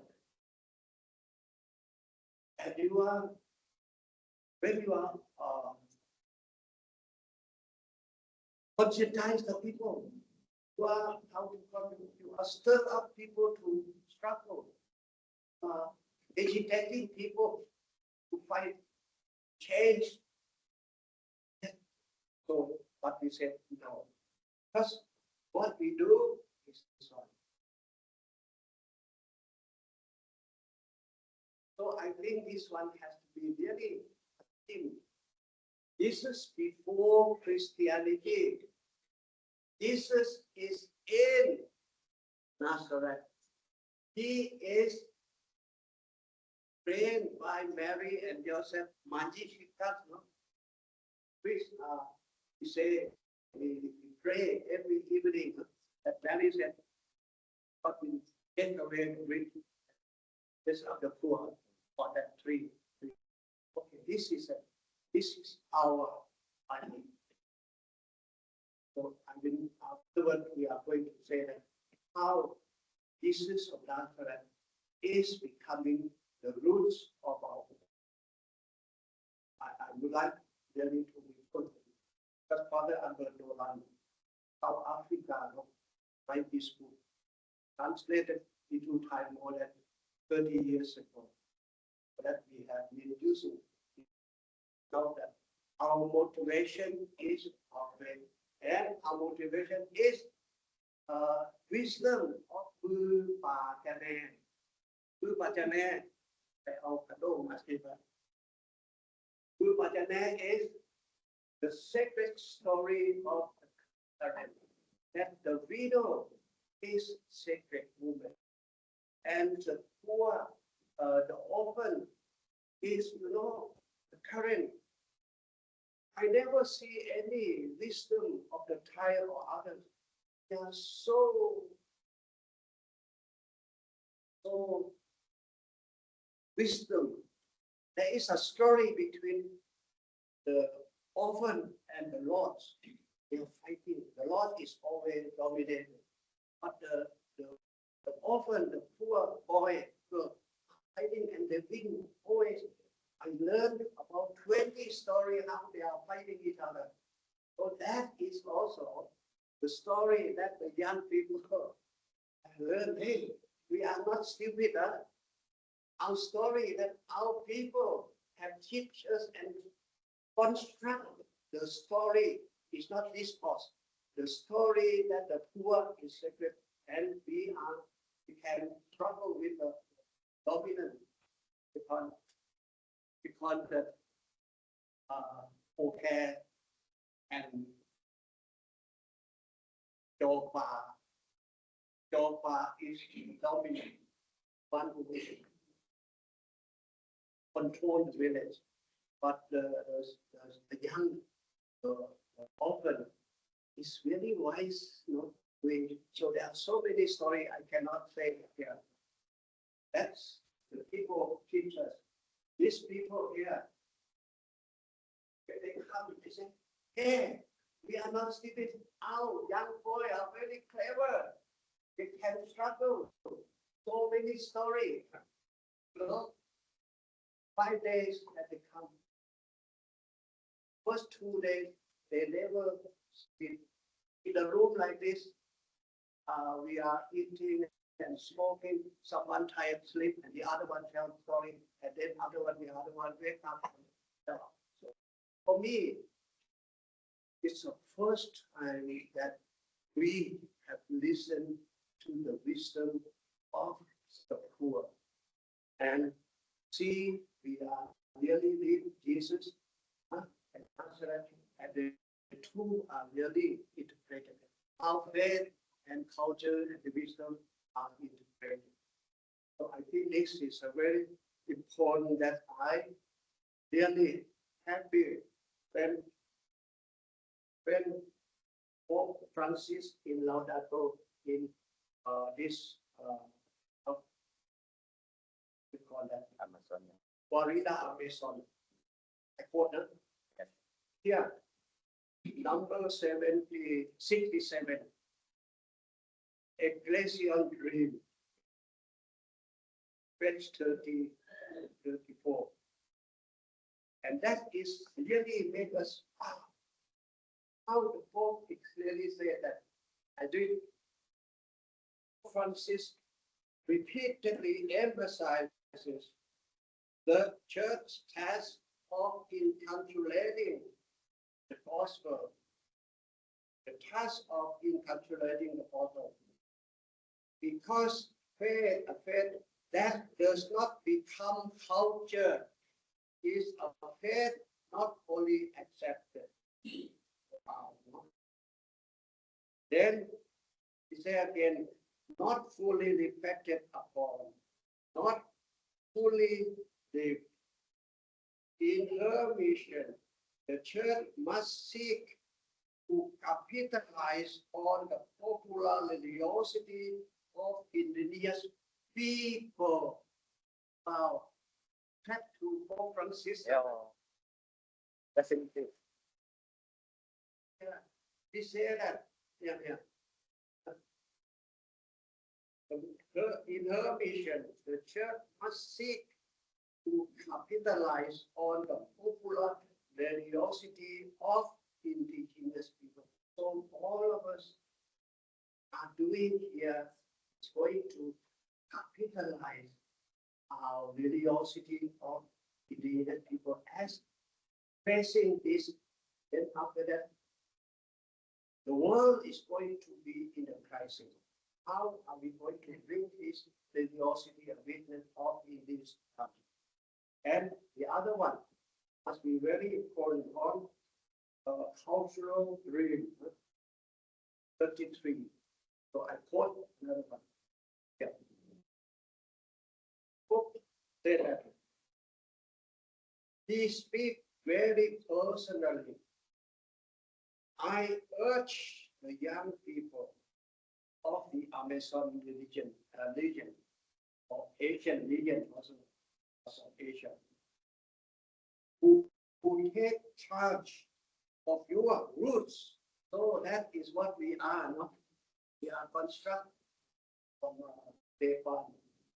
Speaker 5: And you are, when you are conscientize the people, you are how to contribute, you are stir up people to struggle, agitating people to fight change. So, but we said no, because what we do is this one. So I think this one has to be really a theme. Jesus before Christianity. Jesus is in Nazareth. He is trained by Mary and Joseph. No? We say, we pray every evening that Mary said, but we get away with this of the poor on that tree. Okay, this is our idea. So I mean, afterward we are going to say that how Jesus of Nazareth is becoming the roots of our. I would like really to be good. Because Father Albert Dolan, South Africa, write this book, translated into Thai more than 30 years ago, that we have been using. Now that our motivation is our faith, and our motivation is wisdom of Pư Bà Cha Nè. Pư Bà Cha Nè, Pư Bà Cha Nè is the sacred story of the current, that the widow is sacred woman, and the poor, the orphan is, the current. I never see any wisdom of the Thai or others. They are so wisdom. There is a story between the orphan and the Lord. They are fighting. The Lord is always dominated, but the orphan, the poor boy, girl, fighting, and they win always. I learned about 20 stories how they are fighting each other. So that is also the story that the young people learn. Hey, we are not stupid. Our story that our people have teach us and construct the story is not discourse. The story that the poor is sacred, and we can struggle with the dominant because that okay and Jopa is dominant, one who control the village, but the young, the orphan is very wise, so there are so many stories I cannot say here. That's the people teach us. These people here, they come, they say, hey, we are not stupid. Our young boys are very clever. They can struggle. So many stories. 5 days that they come. First 2 days, they never sleep. In a room like this, we are eating and smoking. Someone tired sleep, and the other one tells story, and then the other one wake up. So for me, it's the first time that we have listened to the wisdom of the poor, and see we are really need Jesus and Nazareth at the two are really integrated. Our faith and culture and the wisdom are integrated. So I think this is a very important that I really happy when Pope Francis in Laudato in this we call that
Speaker 2: Amazon.
Speaker 5: Florida Amazon. I quote them.
Speaker 2: Yes.
Speaker 5: Here, number 67, Ecclesian Dream, page 34. And that is really make us how the Pope clearly said that. I do. Francis repeatedly emphasizes the church task of inculturating the gospel, the task of inculturating the gospel, because faith that does not become culture is a faith not only accepted. Then he said again, not fully reflected upon, not fully lived. In her mission, the church must seek to capitalize on the popular religiosity of indigenous people. Wow, that to Pope Francis.
Speaker 2: Yeah. That's it.
Speaker 5: Yeah, he said that. Yeah. In her mission, the church must seek to capitalize on the popular religiosity of indigenous people. So all of us are doing here is going to capitalize our religiosity of indigenous people as facing this. Then after that, the world is going to be in a crisis. How are we going to bring this religiosity and witness of in this country? And the other one must be very important on cultural dream, 33. So I quote another one. Yeah. Pope said that he speaks very personally. I urge the young people of the Amazon region, or Asian region also Asia, who take charge of your roots. So that is what we are, not we are construct from paper,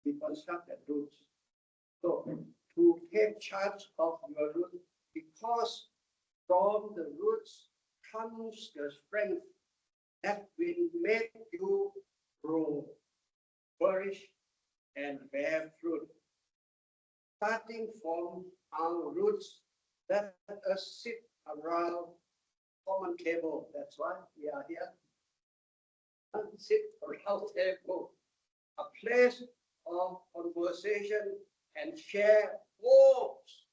Speaker 5: we construct the roots. So to take charge of your roots, because from the roots comes the strength that will make you grow, flourish, and bear fruit. Starting from our roots, let us sit around common table. That's why we are here. And sit around table, a place of conversation and share hopes.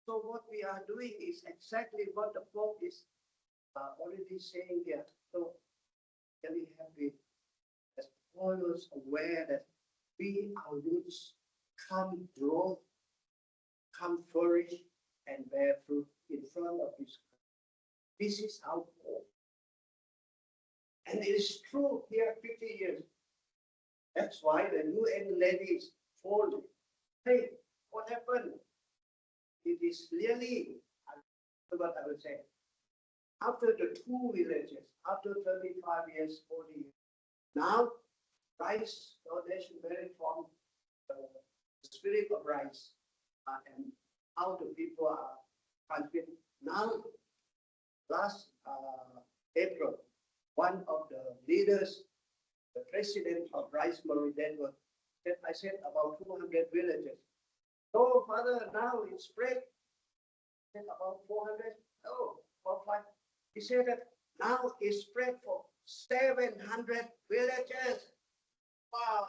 Speaker 5: So what we are doing is exactly what the Pope is already saying here. So very happy that always aware that we, our roots, come grow, come flourish, and bear fruit in front of His. This is our hope. And it is true here 50 years. That's why the UN levies folded. Hey, what happened? It is really what I would say. After the two villages, after 35 years, 40 years, now rice donation very from the spirit of rice and how the people are transmitted. Now, last April, one of the leaders, the president of Rice Meridian, said, I said about 200 villages. So, Father, now it's spread. Said about 400. Oh, about 5. He said that now it's spread for 700 villages. Wow,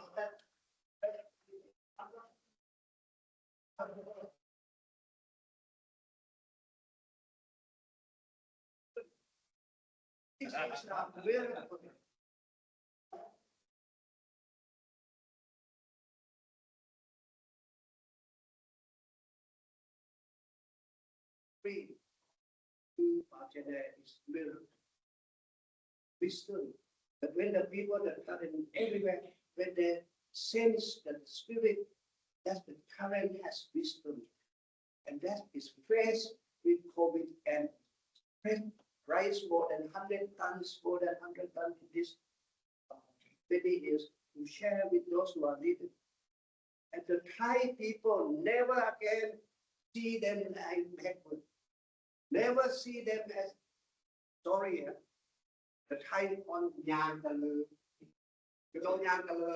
Speaker 5: This is a miracle. Free to Pachene is miracle. Wisdom. But when the people that are in everywhere, when they sense that the spirit, that the current has wisdom, and that is faced with COVID and price more than 100 tons, more than 100 tons in this 20 years to share with those who are needed. And the Thai people never again see them as backward. Never see them as sorry. The Thai on Yang Kalu. You know Yang Kalu?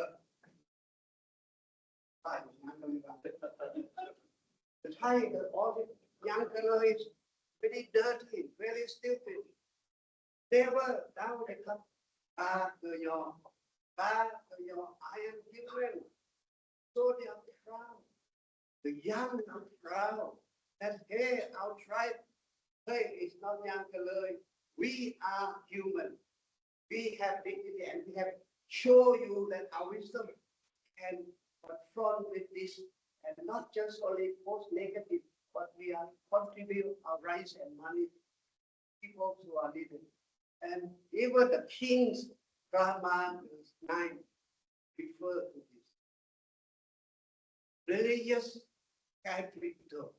Speaker 5: The Thai, all the Yang Kalu is very dirty, very stupid. Never down the cup. I am different. So they are proud. The young are proud. That hey, our tribe, hey, it's not Yang Kalu. We are human. We have dignity and we have show you that our wisdom can confront with this and not just only post negative, but we are contribute our rights and money people who are needed. And even the king's Brahman is 9 refer to this. Religious capital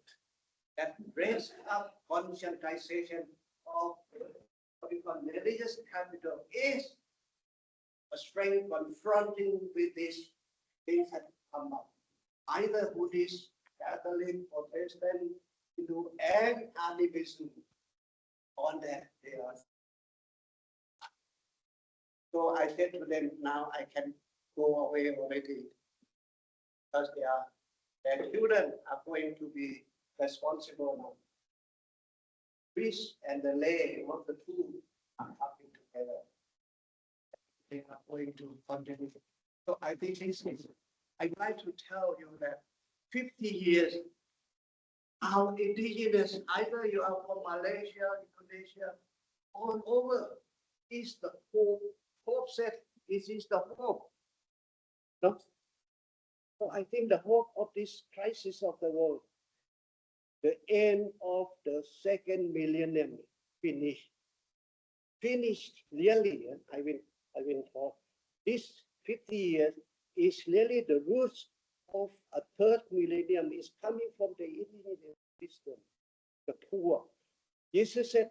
Speaker 5: that raise up conscientization of what we call religious capital is a strength confronting with these things that come up. Either Buddhist, Catholic, Protestant, Hindu, and animism on that they are. So I said to them, now I can go away already because their children are going to be responsible now. Priest and the lay, what the two are coming together. They are going to continue. So I think this is, I'd like to tell you that 50 years, our indigenous, either you are from Malaysia, Indonesia, all over, is the hope. Hope said, this is the hope. No? So I think the hope of this crisis of the world, the end of the second millennium finished. Finished really, I will talk. This 50 years is really the roots of a third millennium is coming from the indigenous wisdom, the poor. Jesus said,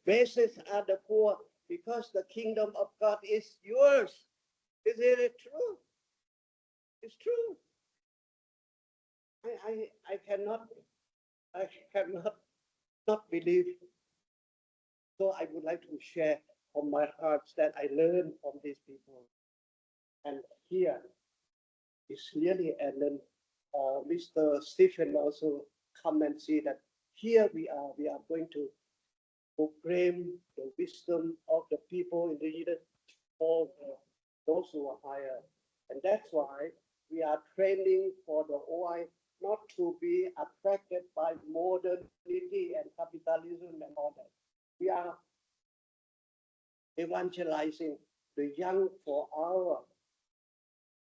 Speaker 5: blessed are the poor because the kingdom of God is yours. Is it true? It's true. I cannot not believe. So I would like to share from my heart that I learned from these people. And here is really, and then Mr. Stephen also come and see that here we are going to proclaim the wisdom of the people in the leader for those who are higher. And that's why we are training for the OI not to be attracted by modernity and capitalism and all that. We are evangelizing the young for our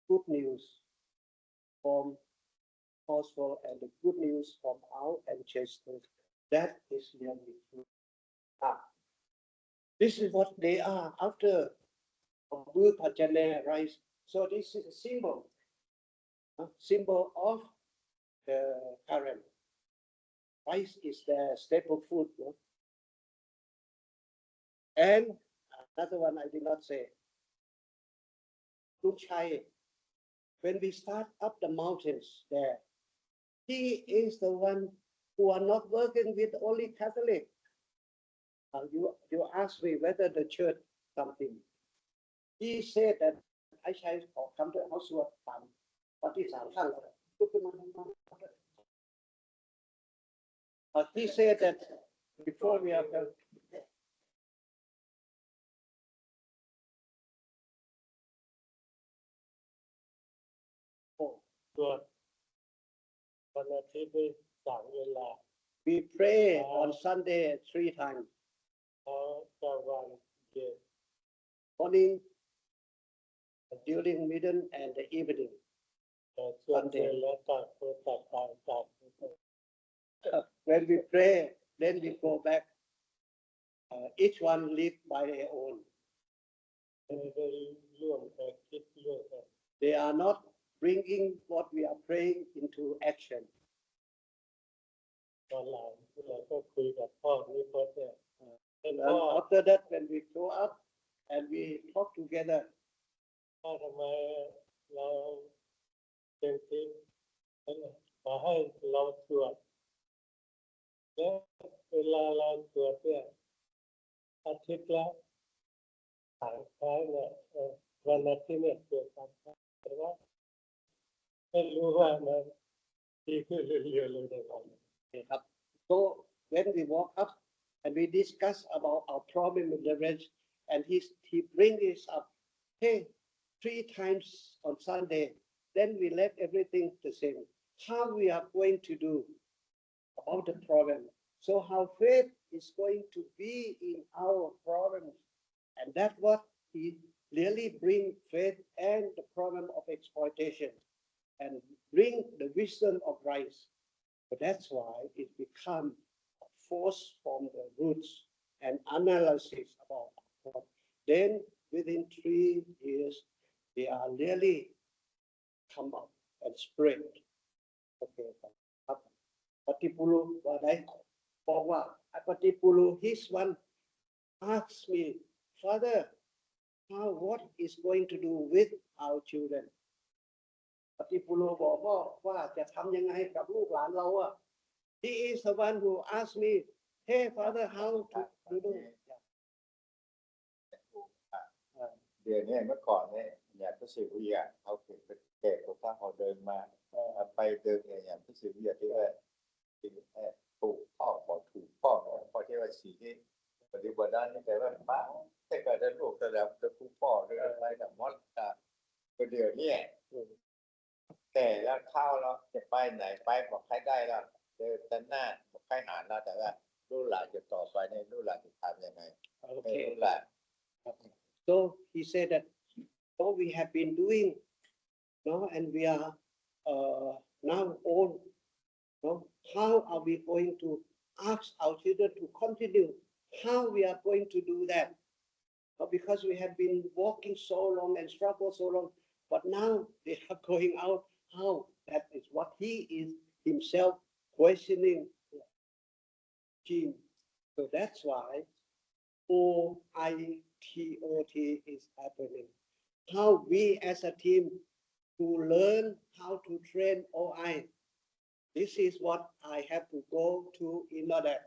Speaker 5: good news from gospel and the good news from our ancestors. That is really true. This is what they are after Buddha Pachane rise. So this is a symbol of the current. Rice is the staple food. No? And another one I did not say. Luchai, when we start up the mountains there, he is the one who are not working with only Catholic. You asked me whether the church something. He said that I shall come to house what time. What is our he said that before we have we pray on Sunday 3 times.
Speaker 8: morning, during midday and the evening. When we pray, then we go back. Each one live by their own. They are not bringing what we are praying into action. And after that, when we go up and we talk together, so when we walk up and we discuss about our problem with the range, and he brings this up, hey, 3 times on Sunday, then we left everything the same. How we are going to do about the problem? So how faith is going to be in our problems, and that's what he really bring faith and the problem of exploitation, and bring the wisdom of rights. But that's why it becomes a force from the roots and analysis about what. Then within 3 years, they are really come up and spread. Okay, ครับปฏิปุรุว่าได้บอกว่าปฏิปุรุ his one asked me, Father, what is going to do with our children? ปฏิปุรุบอกว่าจะทำยังไงกับลูกหลานเราอ่ะ He is the one who asked me, hey Father, how to do?
Speaker 6: เดี๋ยวนี้เมื่อก่อนเนี่ยอย่างพิสิทธิ์วิทยาเขาเก็บเป็นแก่ตัวข้าเขาเดินมาไปเดินอย่างพิสิทธิ์วิทยาที่ว่าถูกพ่อบอกถูกพ่อพอที่ว่าสีที่ปฏิบัติด้านนี้แต่ว่าป้าแต่ก็ได้ลูกแต่แล้วจะถูกพ่อด้วยอะไรแต่มดก็เดี๋ยวนี้แต่แล้วเข้าแล้วจะไปไหนไปบอกใครได้แล้วเดินด้านหน้าบอกใครหาแล้วแต่ว่าลูกหลานจะต่อไปในลูกหลานจะทำยังไงลูกหลาน
Speaker 8: So he said that what we have been doing, and we are now old. How are we going to ask our children to continue? How we are going to do that? Because we have been walking so long and struggled so long, but now they are going out. How? That is what he is himself questioning. So that's why ToT is happening. How we as a team to learn how to train OI. This is what I have to go to in order.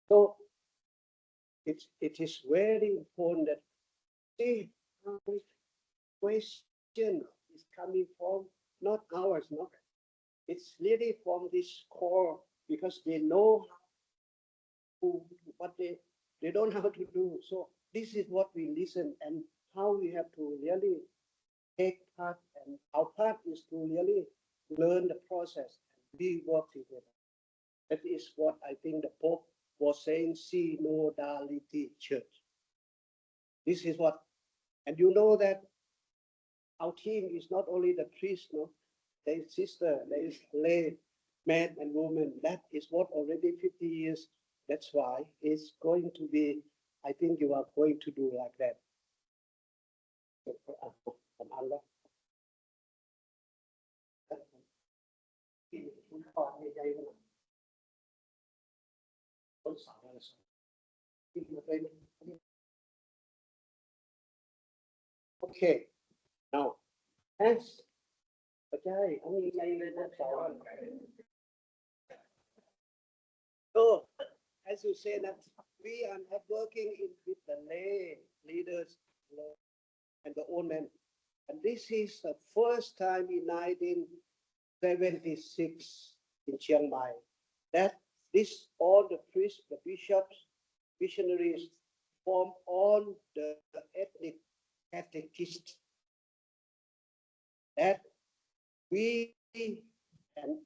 Speaker 8: So it is very important that see how this question is coming from not ours, no. It's really from this core, because they know what they don't know how to do. So this is what we listen and how we have to really take part, and our part is to really learn the process and we work together. That is what I think the Pope was saying, synodality church. This is what, and you know that our team is not only the priest, no, there is sister, there is lay, men and women. That is what already 50 years. That's why it's going to be, I think you are going to do like that. Okay, now, as so, as you say that we are working with the lay leaders and the old men, and this is the first time in 1976 in Chiang Mai that this all the priests, the bishops, missionaries form all the ethnic catechists. that we and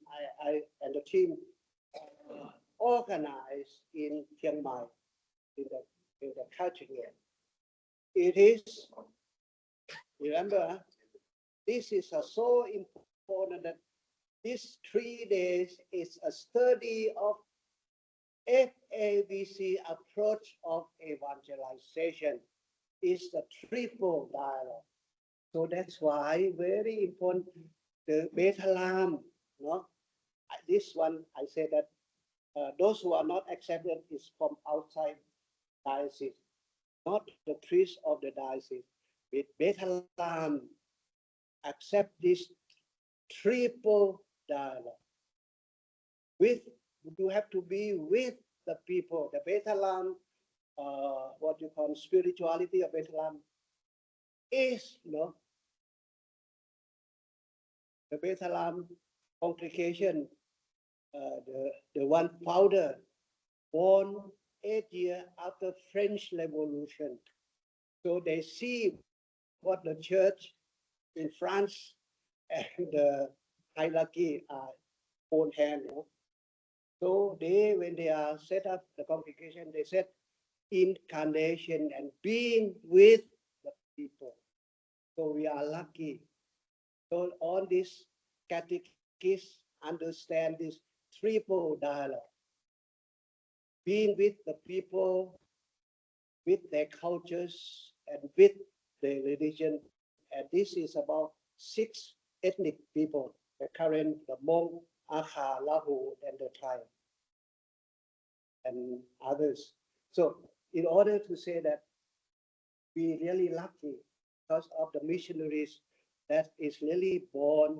Speaker 8: I and the team organized in Chiang Mai in the culture here. It is, remember, this is so important that these 3 days is a study of FABC approach of evangelization. Is the triple dialogue. So that's why very important the Betalam, no? This one I say that those who are not accepted is from outside diocese, not the priest of the diocese. With Betalam accept this triple dialogue. With you have to be with the people. The Betalam, what you call spirituality of Betalam is, the Betalam congregation, the one founder, born 8 years after French Revolution. So they see what the church in France and the hierarchy are own hand. So when they are set up the congregation, they said incarnation and being with the people. So we are lucky. So all these catechists understand this triple dialogue. Being with the people, with their cultures, and with their religion. And this is about 6 ethnic people, the Karen, the Hmong, Akha, Lahu, and the Thai, and others. So in order to say that we really lucky because of the missionaries that is really born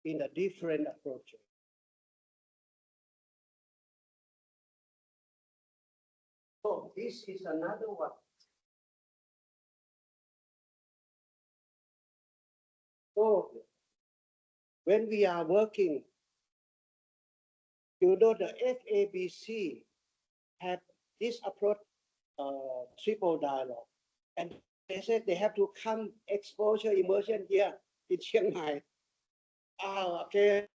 Speaker 8: in a different approach. So this is another one. So when we are working, the FABC had this approach, triple dialogue, and they said they have to come exposure immersion here in Chiang Mai. Okay,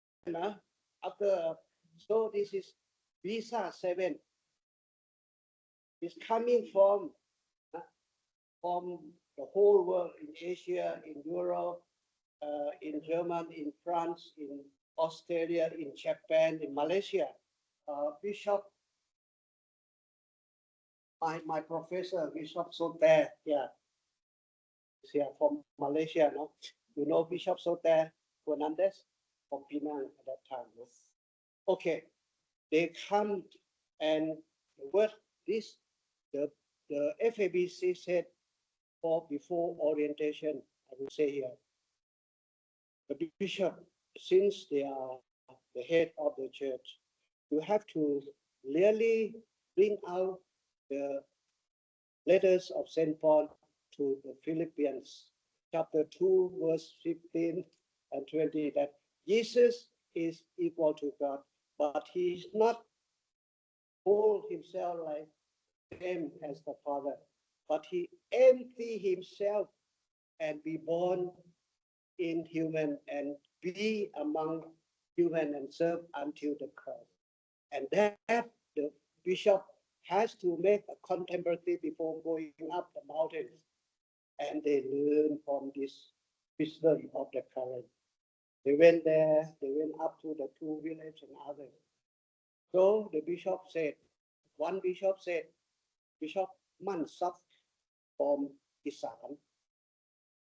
Speaker 8: after, so this is visa 7. It's coming from the whole world, in Asia, in Europe, in Germany, in France, in Australia, in Japan, in Malaysia. Bishop, my professor, Bishop Soter, yeah, is here from Malaysia, no? You know Bishop Soter Fernandez from Penang at that time. No? Okay, they come and what this, the FABC said before orientation, I will say here, the bishop, since they are the head of the church, you have to really bring out the letters of St. Paul to the Philippians, chapter 2, verse 15 and 20, that Jesus is equal to God, but he is not hold himself like same as the Father, but he empty himself and be born in human and be among human and serve until the cross. And that the bishop has to make a contemplative before going up the mountains. And they learn from this wisdom of the current. They went there, they went up to the 2 villages and others. So the bishop said, one bishop said, Bishop Mansap from Isan,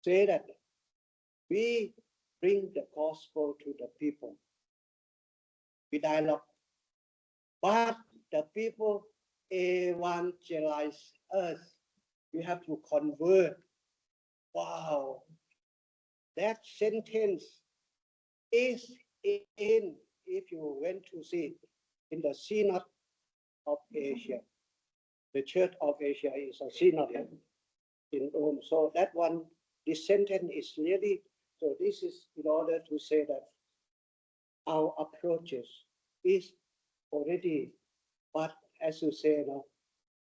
Speaker 8: say that we bring the gospel to the people. We dialogue, but the people evangelize us. We have to convert. Wow, that sentence is in, if you went to see, in the Synod of Asia. The Church of Asia is a synod in Rome. So that one, this sentence is really, so this is in order to say that our approaches is already, but as you say,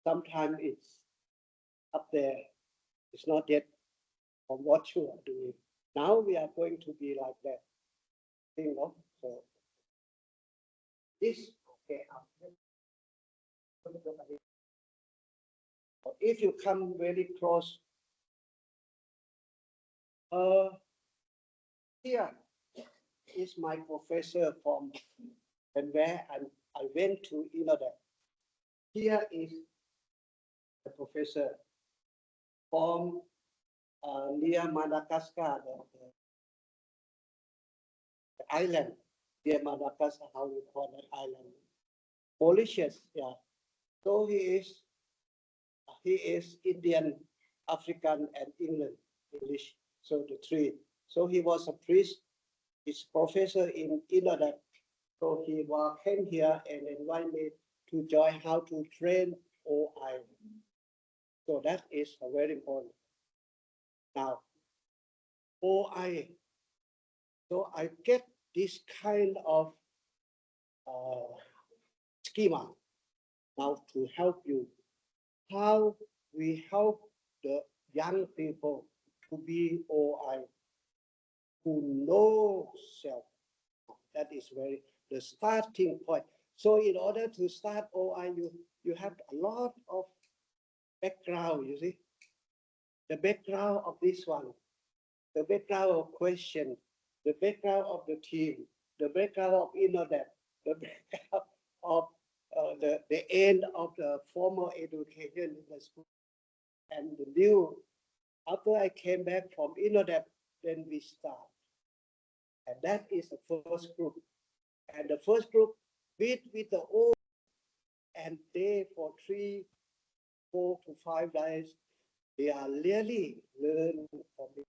Speaker 8: sometimes it's up there. It's not yet from what you are doing. Now we are going to be like that. You know, so this, okay. If you come very close, here is my professor from and where I went to that. Here is the professor from near Madagascar, the island, near Madagascar, how you call that island? Mauritius, yeah. So he is Indian, African, and English. So the three. So he was a priest. He's professor in that. So he came here and invited me to join how to train OI. So that is very important. Now, OI. So I get this kind of schema now to help you. How we help the young people to be OI, who know self. That is the starting point. So in order to start OI, you have a lot of background, you see. The background of this one, the background of question, the background of the team, the background of that, the background of the end of the formal education in the school. And the new, after I came back from that, then we start. And that is the first group. And the first group meet with the old, and they for 3, 4 to 5 days, they are really learn from it.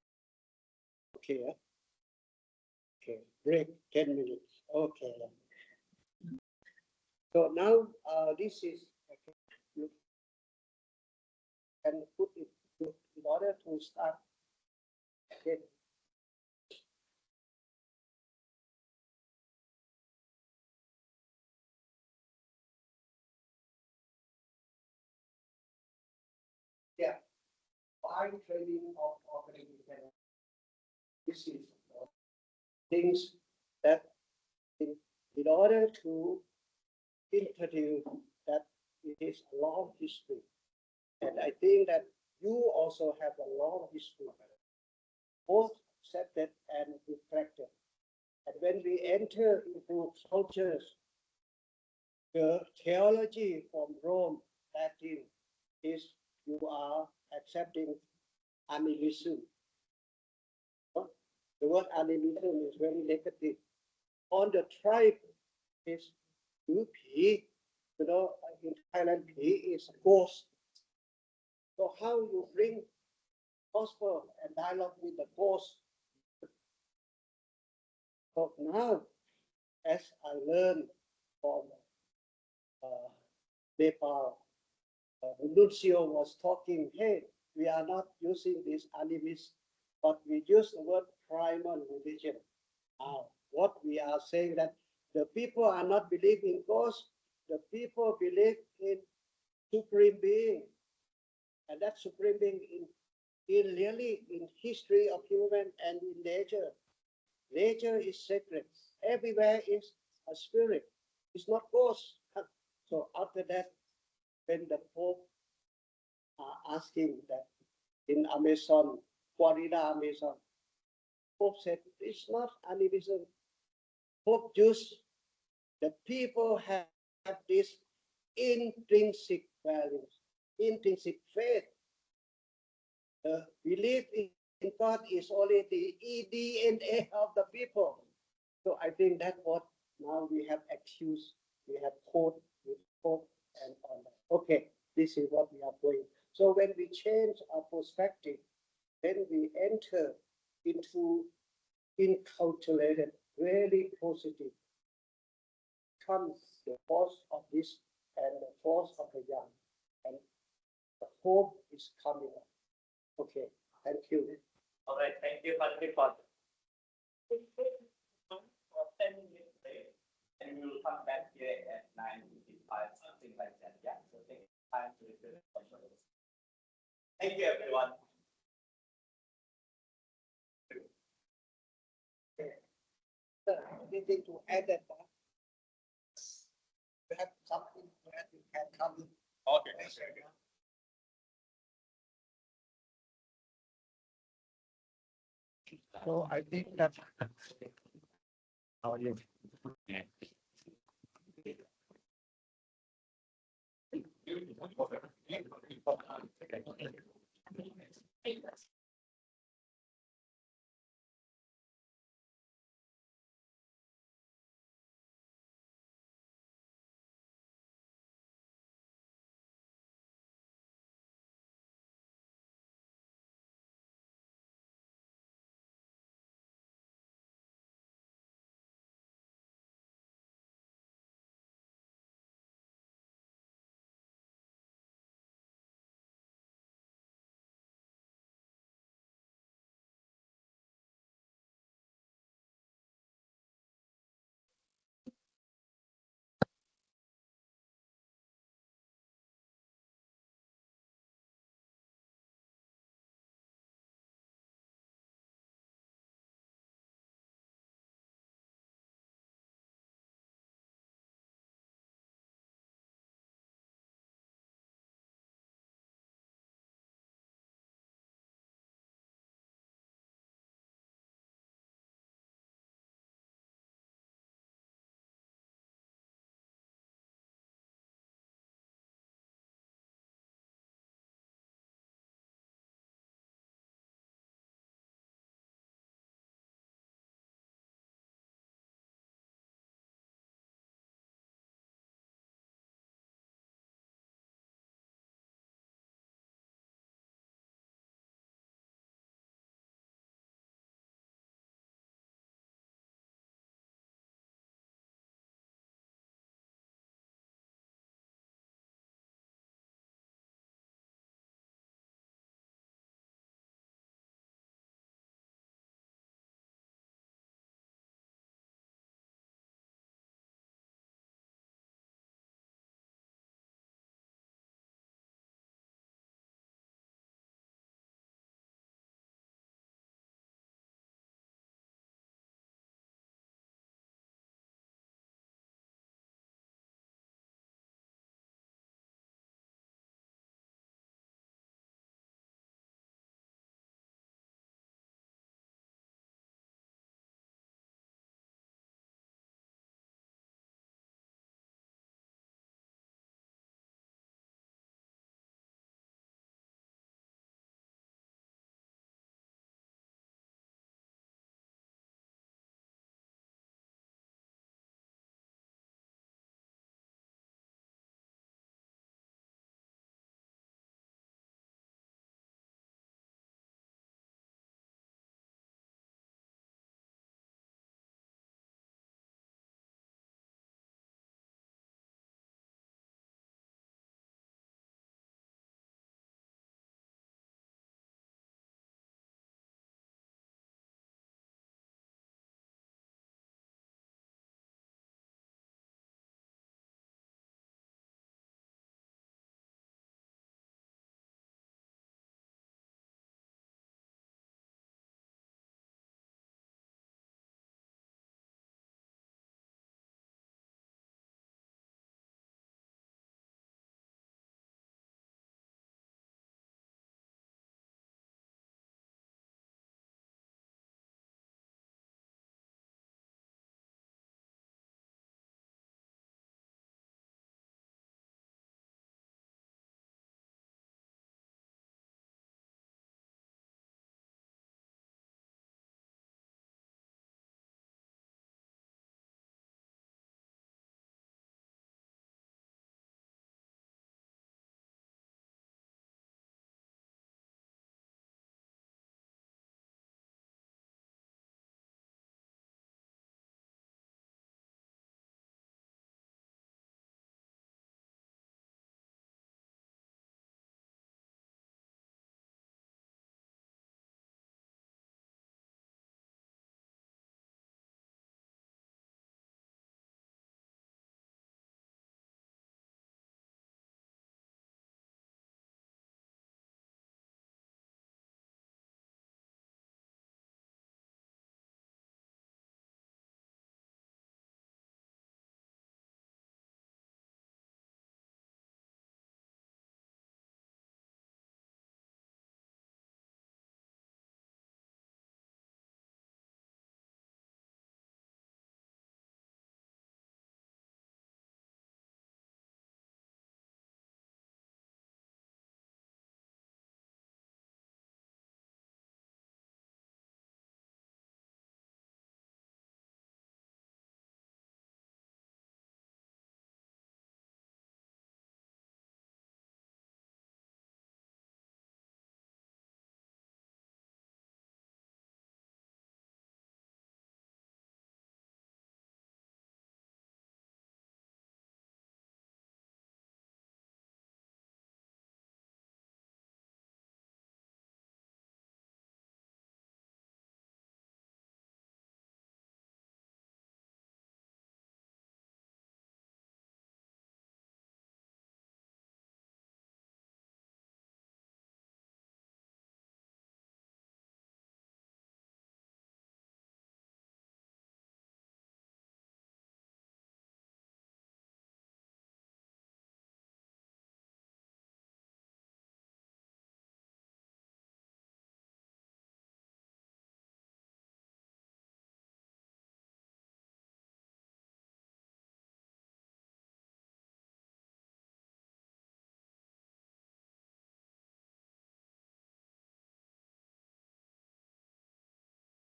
Speaker 8: Okay. Okay, break 10 minutes. Okay. So now this is, okay, you can put it in order to start. Okay. Yeah, 5 training of organization. This is things that in order to introduce that it is a long history. And I think that you also have a long history, both accepted and reflected. And when we enter into cultures, the theology from Rome, Latin, is you are accepting animism. The word animism is very negative. On the tribe is Pi, you know, in Thailand, Pi is ghost. So how you bring gospel and dialogue with the ghost? So now, as I learned from Nepal, the nuncio was talking, hey, we are not using this animist, but we use the word primal religion. Now, what we are saying that the people are not believing in ghosts, the people believe in supreme being, and that supreme being in really in history of human and in nature. Nature is sacred. Everywhere is a spirit. It's not ghost. So after that, when the Pope asking that in Amazon, Florida, Amazon, Pope said it's not animism. Pope used the people have this intrinsic values, intrinsic faith. The belief in God is only the DNA of the people. So I think that's what now we have accused, we have quote, we hope, and on that. Okay, this is what we are doing. So when we change our perspective, then we enter into inculturated, really positive, comes the force of this and the force of the young, and the hope is coming up. Okay, thank you.
Speaker 2: All right, thank you, Padre Father. For 10 minutes break, and we will come back here at 9:55, something like that. Yeah, so take time to refill. Thank you, everyone.
Speaker 8: anything to add that? You have something to add, you can come.
Speaker 1: Okay.
Speaker 9: So I think that. How are you?